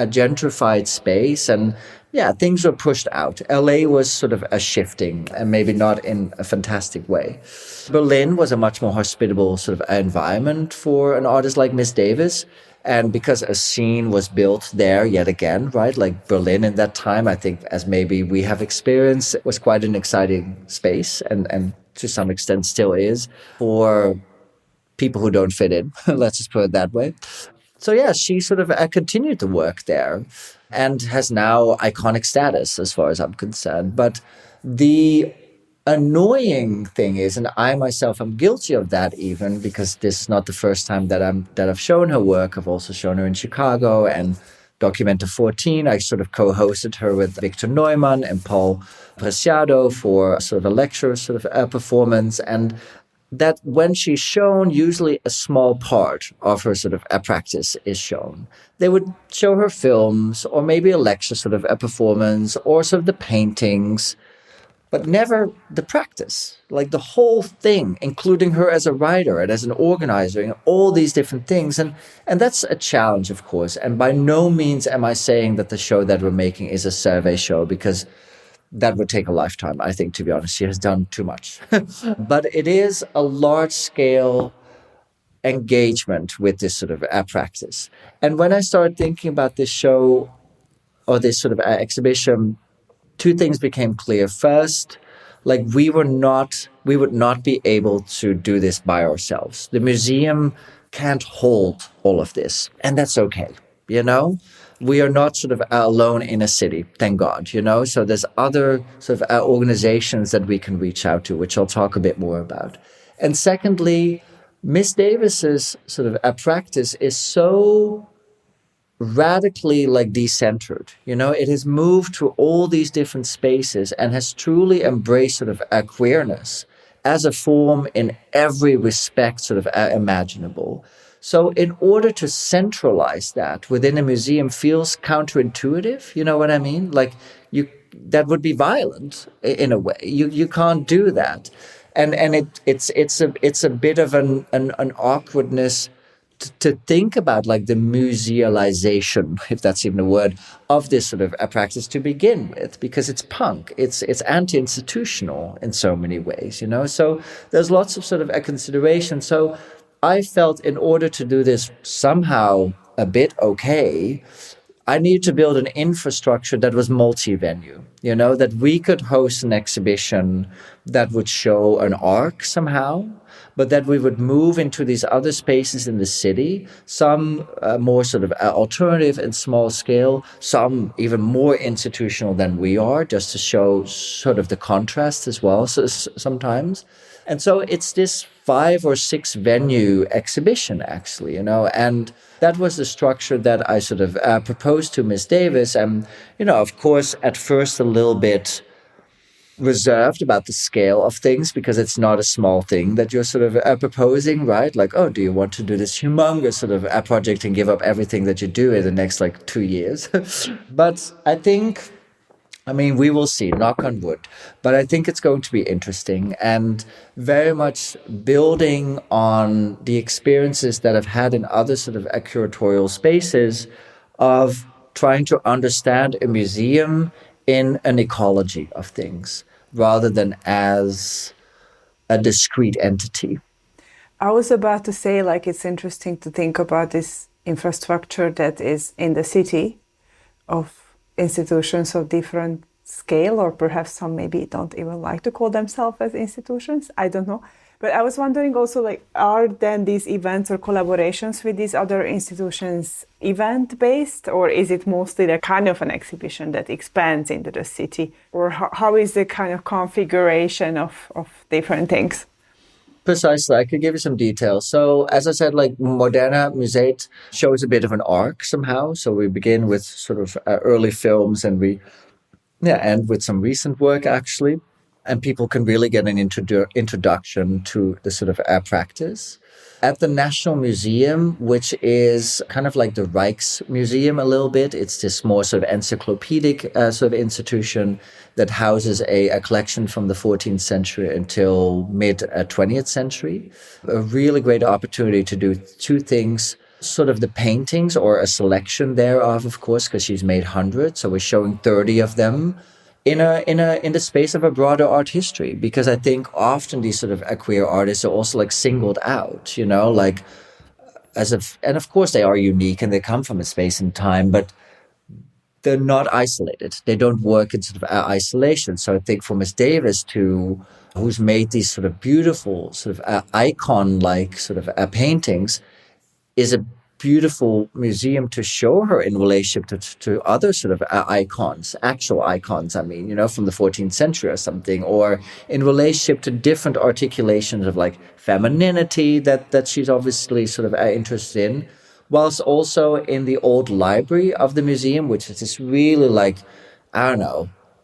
gentrified space. And yeah, things were pushed out. LA was sort of a shifting, and maybe not in a fantastic way. Berlin was a much more hospitable sort of environment for an artist like Miss Davis. And because a scene was built there yet again, right? Like Berlin in that time, I think, as maybe we have experienced, was quite an exciting space, and to some extent still is, for people who don't fit in. Let's just put it that way. So yeah, she sort of continued to work there and has now iconic status as far as I'm concerned. But the annoying thing is, and I myself am guilty of that even, because this is not the first time that I've shown her work. I've also shown her in Chicago and Documenta 14. I sort of co-hosted her with Victor Neumann and Paul Preciado for sort of a lecture sort of performance. And that when she's shown, usually a small part of her sort of a practice is shown. They would show her films, or maybe a lecture sort of a performance, or sort of the paintings, but never the practice, like the whole thing, including her as a writer and as an organizer and all these different things. And that's a challenge, of course. And by no means am I saying that the show that we're making is a survey show, because that would take a lifetime, I think, to be honest. She has done too much. But it is a large-scale engagement with this sort of practice. And when I started thinking about this show, or this sort of exhibition, two things became clear. First, like we would not be able to do this by ourselves. The museum can't hold all of this, and that's okay. We are not sort of alone in a city, thank God. So there's other sort of organizations that we can reach out to, which I'll talk a bit more about. And secondly, Miss Davis's sort of a practice is so radically like decentered. It has moved to all these different spaces and has truly embraced sort of a queerness as a form in every respect sort of imaginable. So in order to centralize that within a museum feels counterintuitive, you know what I mean? Like that would be violent in a way. You can't do that. And it's a bit of an awkwardness to think about, like the musealization, if that's even a word, of this sort of a practice to begin with, because it's punk, it's anti-institutional in so many ways, So there's lots of sort of a consideration. So I felt in order to do this somehow a bit okay, I needed to build an infrastructure that was multi-venue, that we could host an exhibition that would show an arc somehow, but that we would move into these other spaces in the city, some more sort of alternative and small scale, some even more institutional than we are, just to show sort of the contrast as well sometimes. And so it's this 5 or 6 venue exhibition, actually, and that was the structure that I sort of proposed to Miss Davis. And, of course, at first a little bit reserved about the scale of things, because it's not a small thing that you're sort of proposing, right? Like, oh, do you want to do this humongous sort of project and give up everything that you do in the next 2 years? But I think, we will see, knock on wood. But I think it's going to be interesting, and very much building on the experiences that I've had in other sort of curatorial spaces of trying to understand a museum in an ecology of things rather than as a discrete entity. I was about to say, it's interesting to think about this infrastructure that is in the city of institutions of different scale, or perhaps some maybe don't even like to call themselves as institutions. I don't know. But I was wondering also, are then these events or collaborations with these other institutions event-based, or is it mostly the kind of an exhibition that expands into the city? Or how is the kind of configuration of different things? Precisely. I could give you some details. So, as I said, Moderna Museet shows a bit of an arc somehow. So we begin with sort of early films, and we end with some recent work, actually. and people can really get an introduction to the sort of practice. At the National Museum, which is kind of like the Rijksmuseum a little bit, it's this more sort of encyclopedic sort of institution that houses a collection from the 14th century until mid-20th century. A really great opportunity to do two things. Sort of the paintings, or a selection thereof, of course, because she's made hundreds. So we're showing 30 of them in the space of a broader art history, because I think often these sort of queer artists are also like singled out, and of course they are unique and they come from a space and time, but they're not isolated. They don't work in sort of isolation. So I think for Miss Davis who's made these sort of beautiful sort of icon-like sort of paintings, is a beautiful museum to show her in relationship to other sort of icons, actual icons, from the 14th century or something, or in relationship to different articulations of like femininity that she's obviously sort of interested in, whilst also in the old library of the museum, which is this really like,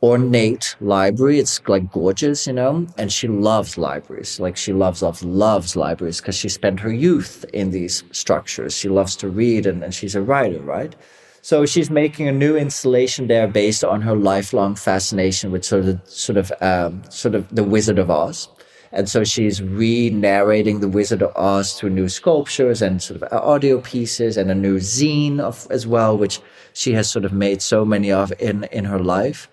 ornate library. It's like gorgeous, and she loves libraries. Like she loves libraries because she spent her youth in these structures. She loves to read and she's a writer, right? So she's making a new installation there based on her lifelong fascination with sort of the Wizard of Oz. And so she's re-narrating the Wizard of Oz through new sculptures and sort of audio pieces and a new zine as well, which she has sort of made so many of in her life.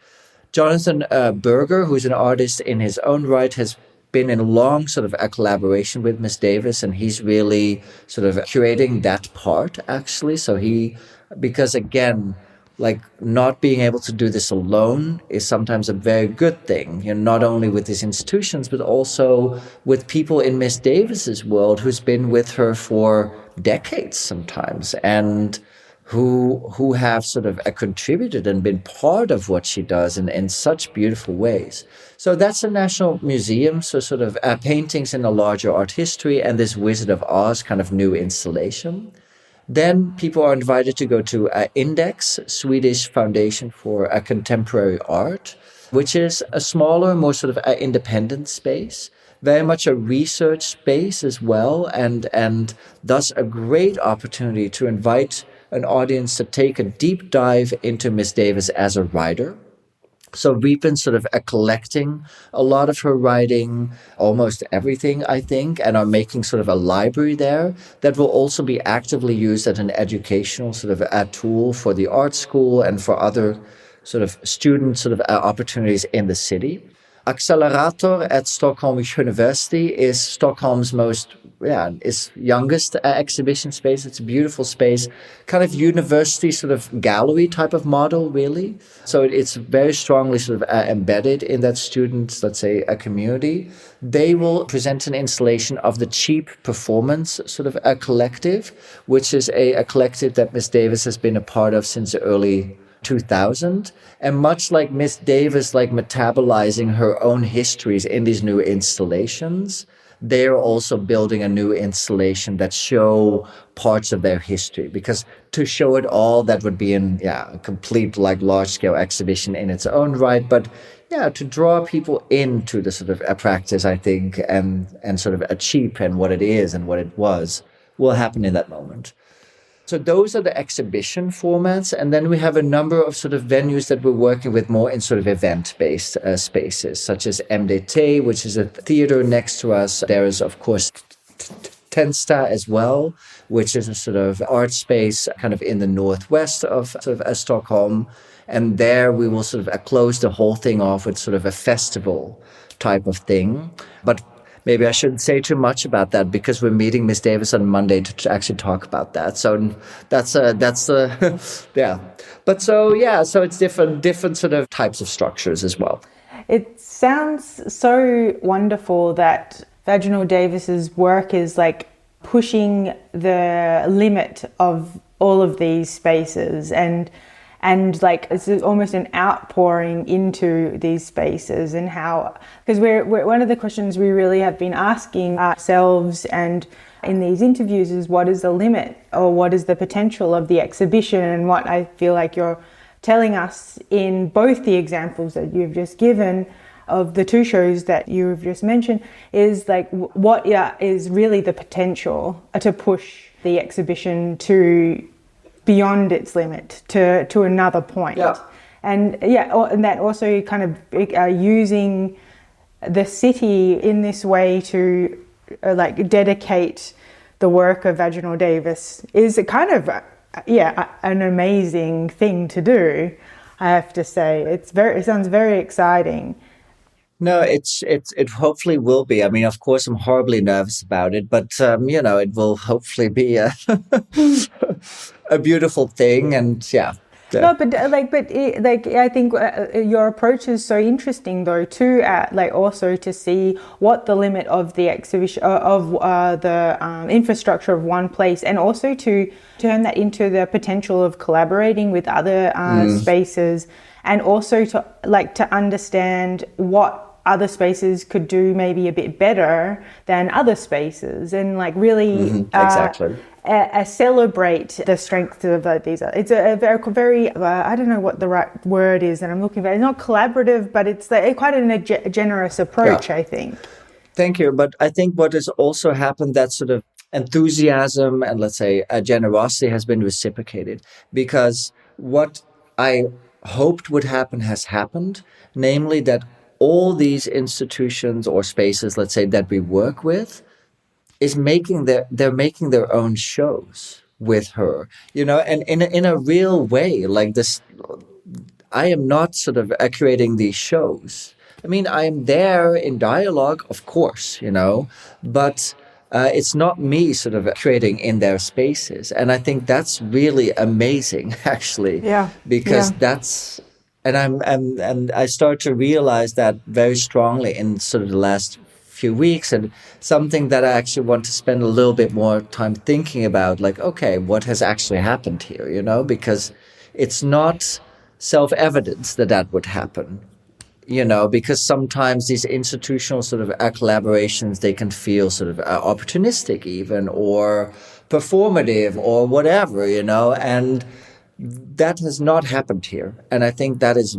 Jonathan Berger, who's an artist in his own right, has been in a long sort of a collaboration with Miss Davis, and he's really sort of curating that part, actually. So because again, like not being able to do this alone is sometimes a very good thing, not only with these institutions, but also with people in Miss Davis's world who's been with her for decades sometimes, and who have sort of contributed and been part of what she does in such beautiful ways. So that's the National Museum, so sort of paintings in a larger art history and this Wizard of Oz kind of new installation. Then people are invited to go to Index, Swedish Foundation for Contemporary Art, which is a smaller, more sort of independent space, very much a research space as well, and thus a great opportunity to invite an audience to take a deep dive into Miss Davis as a writer. So we've been sort of collecting a lot of her writing, almost everything, I think, and are making sort of a library there that will also be actively used as an educational sort of a tool for the art school and for other sort of student sort of opportunities in the city. Accelerator at Stockholm University is Stockholm's youngest exhibition space. It's a beautiful space, kind of university sort of gallery type of model, really. So it's very strongly sort of embedded in that student, let's say, a community. They will present an installation of the Cheap Performance sort of a collective, which is a collective that Miss Davis has been a part of since the early 2000, and much like Miss Davis, like metabolizing her own histories in these new installations, they're also building a new installation that show parts of their history, because to show it all, that would be a complete like large-scale exhibition in its own right. But to draw people into the sort of a practice, I think, and sort of a cheap and what it is and what it was will happen in that moment. So those are the exhibition formats. And then we have a number of sort of venues that we're working with more in sort of event-based spaces, such as MDT, which is a theater next to us. There is, of course, Tensta as well, which is a sort of art space kind of in the northwest of sort of Stockholm. And there we will sort of close the whole thing off with sort of a festival type of thing. But maybe I shouldn't say too much about that, because we're meeting Miss Davis on Monday to actually talk about that. So that's yeah. But so it's different sort of types of structures as well. It sounds so wonderful that Vaginal Davis's work is like pushing the limit of all of these spaces, and like it's almost an outpouring into these spaces, and how, because we're one of the questions we really have been asking ourselves and in these interviews is, what is the limit, or what is the potential of the exhibition? And what I feel like you're telling us in both the examples that you've just given of the two shows that you've just mentioned is like what is really the potential to push the exhibition to beyond its limit to another point. And that also kind of using the city in this way to like dedicate the work of Vaginal Davis is a kind of an amazing thing to do, I have to say. It sounds very exciting. No, it hopefully will be. I mean, of course, I'm horribly nervous about it, but it will hopefully be a a beautiful thing, and yeah. No, but I think your approach is so interesting, though, too. Like also to see what the limit of the exhibition of the infrastructure of one place, and also to turn that into the potential of collaborating with other spaces, and also to understand what other spaces could do maybe a bit better than other spaces, and like really exactly. Celebrate the strengths of these. It's a very I don't know what the right word is that I'm looking for. It's not collaborative, but it's quite a generous approach, I think. Thank you. But I think what has also happened, that sort of enthusiasm and let's say generosity has been reciprocated, because what I hoped would happen has happened, namely that all these institutions or spaces, let's say, that we work with, is they're making their own shows with her, and in a real way, like this. I am not sort of curating these shows. I mean, I am there in dialogue, of course, but it's not me sort of curating in their spaces, and I think that's really amazing, actually. Because that's. And I start to realize that very strongly in sort of the last few weeks, and something that I actually want to spend a little bit more time thinking about, like, okay, what has actually happened here, because it's not self-evident that would happen, because sometimes these institutional sort of collaborations, they can feel sort of opportunistic even, or performative or whatever, and that has not happened here. And I think that's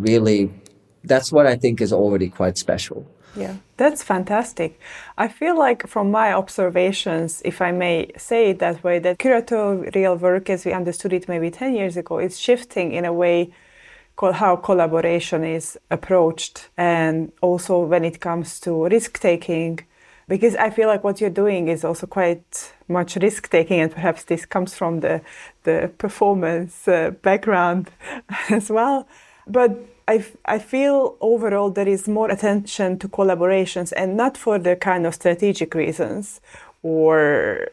what I think is already quite special. Yeah, that's fantastic. I feel like from my observations, if I may say it that way, that curatorial work as we understood it maybe 10 years ago is shifting in a way how collaboration is approached, and also when it comes to risk-taking, because I feel like what you're doing is also quite much risk-taking, and perhaps this comes from the performance background as well. But I feel overall there is more attention to collaborations, and not for the kind of strategic reasons or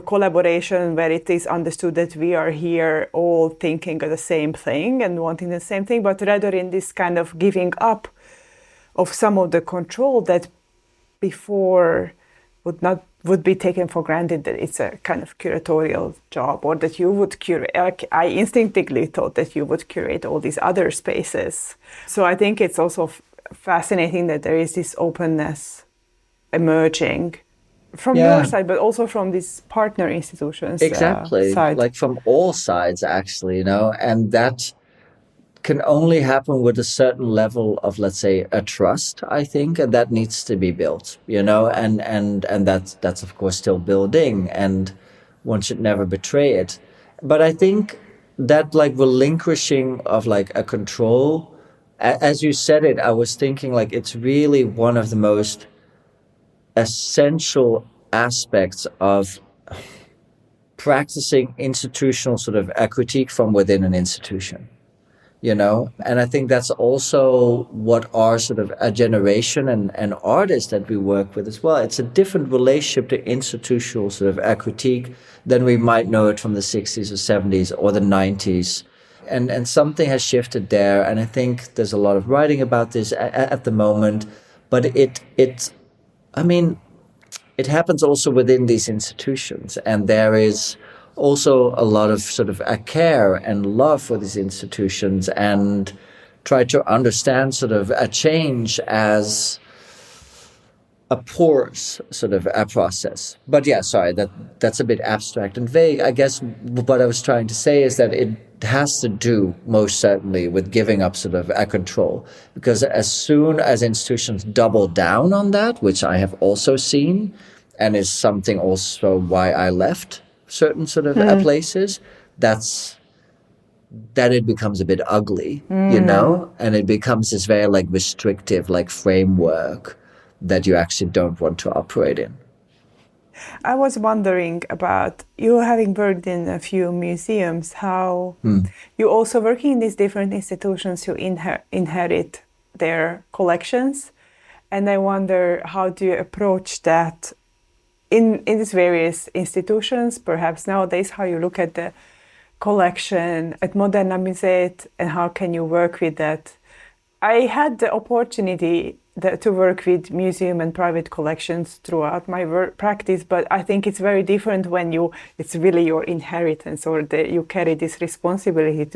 collaboration where it is understood that we are here all thinking of the same thing and wanting the same thing, but rather in this kind of giving up of some of the control that before would be taken for granted, that it's a kind of curatorial job, or that you would curate. I instinctively thought that you would curate all these other spaces. So I think it's also fascinating that there is this openness emerging from your side, but also from these partner institutions. Exactly, side. Like from all sides, actually, and that can only happen with a certain level of, let's say, a trust, I think, and that needs to be built, and that's of course still building, and one should never betray it. But I think that like relinquishing of like a control, as you said it, I was thinking like it's really one of the most essential aspects of practicing institutional sort of a critique from within an institution. And I think that's also what our sort of a generation and artists that we work with as well. It's a different relationship to institutional sort of a critique than we might know it from the 60s or 70s or the 90s. And something has shifted there. And I think there's a lot of writing about this at the moment. But it happens also within these institutions. And there is also a lot of sort of a care and love for these institutions, and try to understand sort of a change as a porous sort of a process. But yeah, sorry, that's a bit abstract and vague. I guess what I was trying to say is that has to do most certainly with giving up sort of a control. Because as soon as institutions double down on that, which I have also seen, and is something also why I left certain sort of places, that it becomes a bit ugly, and it becomes this very like restrictive like framework that you actually don't want to operate in. I was wondering about you having worked in a few museums, how you also working in these different institutions who inherit their collections. And I wonder, how do you approach that in these various institutions, perhaps nowadays, how you look at the collection at Moderna Museet and how can you work with that? I had the opportunity to work with museum and private collections throughout my practice, but I think it's very different when it's really your inheritance, or you carry this responsibility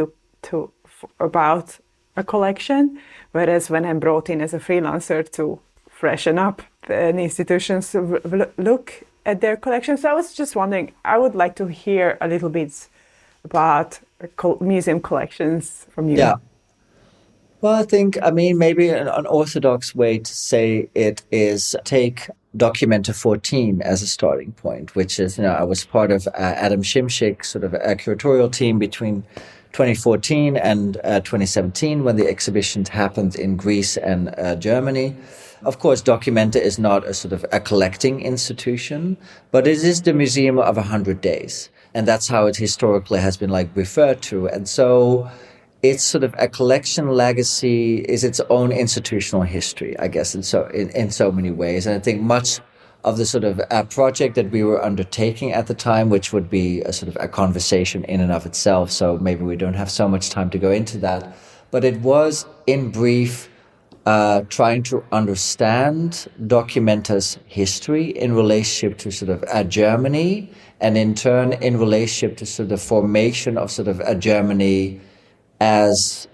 about a collection, whereas when I'm brought in as a freelancer to freshen up an institutions look at their collections. So I was just wondering, I would like to hear a little bit about museum collections from you. Yeah. Well, I think, maybe an orthodox way to say it is take Documenta 14 as a starting point, which is, I was part of Adam Shimshik's sort of a curatorial team between 2014 and 2017 when the exhibitions happened in Greece and Germany. Of course, Documenta is not a sort of a collecting institution, but it is the museum of 100 days. And that's how it historically has been like referred to. And so it's sort of a collection legacy is its own institutional history, I guess, in so many ways. And I think much of the sort of project that we were undertaking at the time, which would be a sort of a conversation in and of itself, so maybe we don't have so much time to go into that, but it was, in brief, trying to understand Documenta's history in relationship to sort of Germany, and in turn in relationship to sort of the formation of sort of Germany as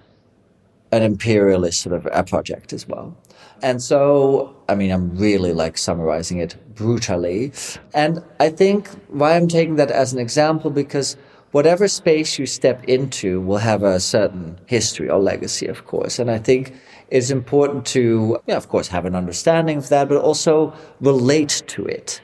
an imperialist sort of a project as well. And so, I'm really like summarizing it brutally. And I think why I'm taking that as an example, because whatever space you step into will have a certain history or legacy, of course. And I think it's important to, of course, have an understanding of that, but also relate to it,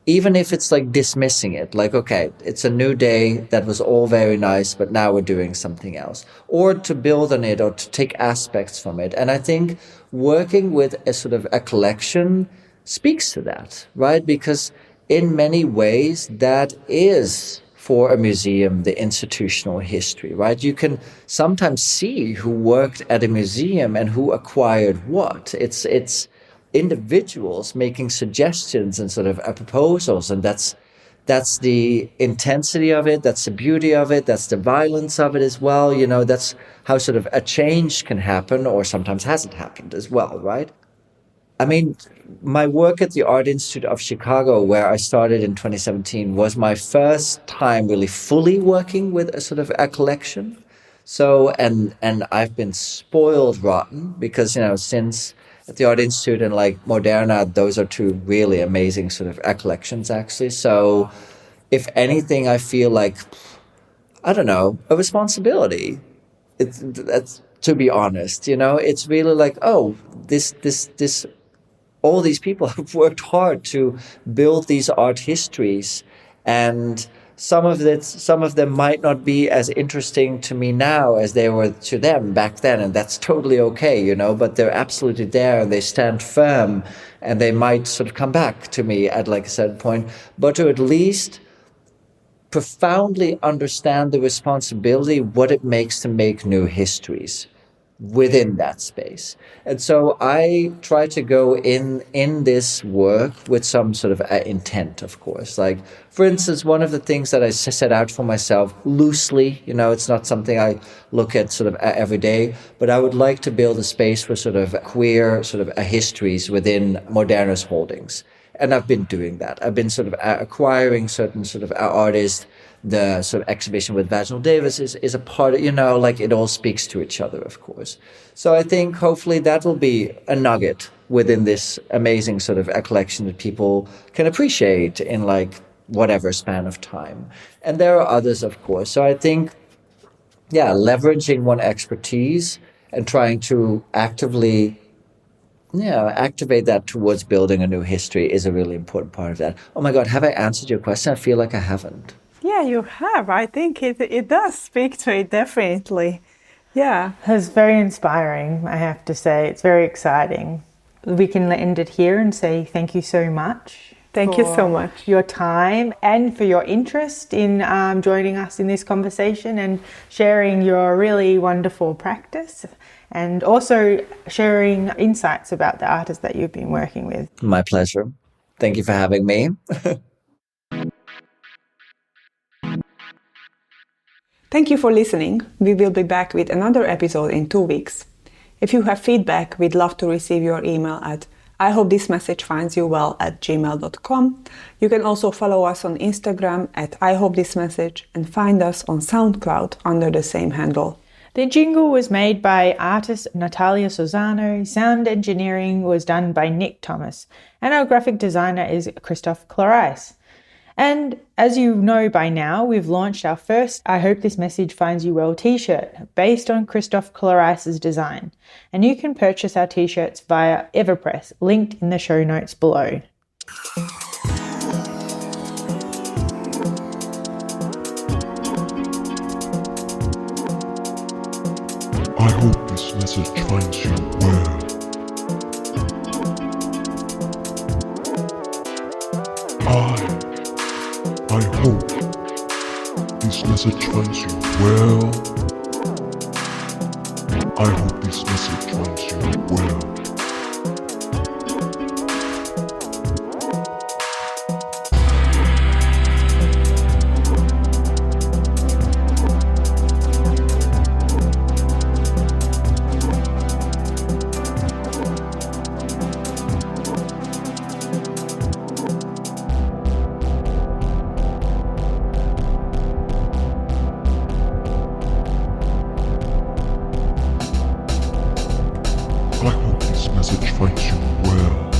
Even if it's like dismissing it, like, okay, it's a new day, that was all very nice, but now we're doing something else. Or to build on it or to take aspects from it. And I think working with a sort of a collection speaks to that, right? Because in many ways, that is, for a museum, the institutional history, right? You can sometimes see who worked at a museum and who acquired what. It's individuals making suggestions and sort of proposals, and that's the intensity of it, that's the beauty of it, that's the violence of it as well. That's how sort of a change can happen, or sometimes hasn't happened as well, right? My work at the Art Institute of Chicago, where I started in 2017, was my first time really fully working with a sort of a collection. So, and I've been spoiled rotten because, since at the Art Institute and like Moderna, those are two really amazing sort of collections actually. So if anything, I feel like, I don't know, a responsibility. That's, to be honest, it's really like, oh, this, all these people have worked hard to build these art histories, and some of them might not be as interesting to me now as they were to them back then, and that's totally okay, but they're absolutely there and they stand firm, and they might sort of come back to me at like a certain point, but to at least profoundly understand the responsibility, what it makes to make new histories within that space. And so I try to go in this work with some sort of intent, of course. Like, for instance, one of the things that I set out for myself loosely, it's not something I look at sort of every day, but I would like to build a space for sort of queer sort of histories within Moderna's holdings. And I've been doing that. I've been sort of acquiring certain sort of artists. The sort of exhibition with Vaginal Davis is a part of, like it all speaks to each other, of course. So I think hopefully that will be a nugget within this amazing sort of a collection that people can appreciate in like whatever span of time. And there are others, of course. So I think leveraging one expertise and trying to actively activate that towards building a new history is a really important part of that. Oh my God, have I answered your question? I feel like I haven't. Yeah, you have. I think it does speak to it, definitely. Yeah. It's very inspiring, I have to say. It's very exciting. We can end it here and say thank you so much. Thank you so much. Your time and for your interest in joining us in this conversation and sharing your really wonderful practice and also sharing insights about the artists that you've been working with. My pleasure. Thank you for having me. Thank you for listening. We will be back with another episode in 2 weeks. If you have feedback, we'd love to receive your email at ihopethismessagefindsyouwell@gmail.com. You can also follow us on Instagram at ihopethismessage and find us on SoundCloud under the same handle. The jingle was made by artist Natalia Sozano, sound engineering was done by Nick Thomas, and our graphic designer is Christoph Clarice. And as you know by now, we've launched our first I Hope This Message Finds You Well t-shirt based on Christoph Clarice's design. And you can purchase our t-shirts via Everpress, linked in the show notes below. I hope this message finds you well. I hope this message finds you well. I hope this message finds you well. I hope this message finds you well.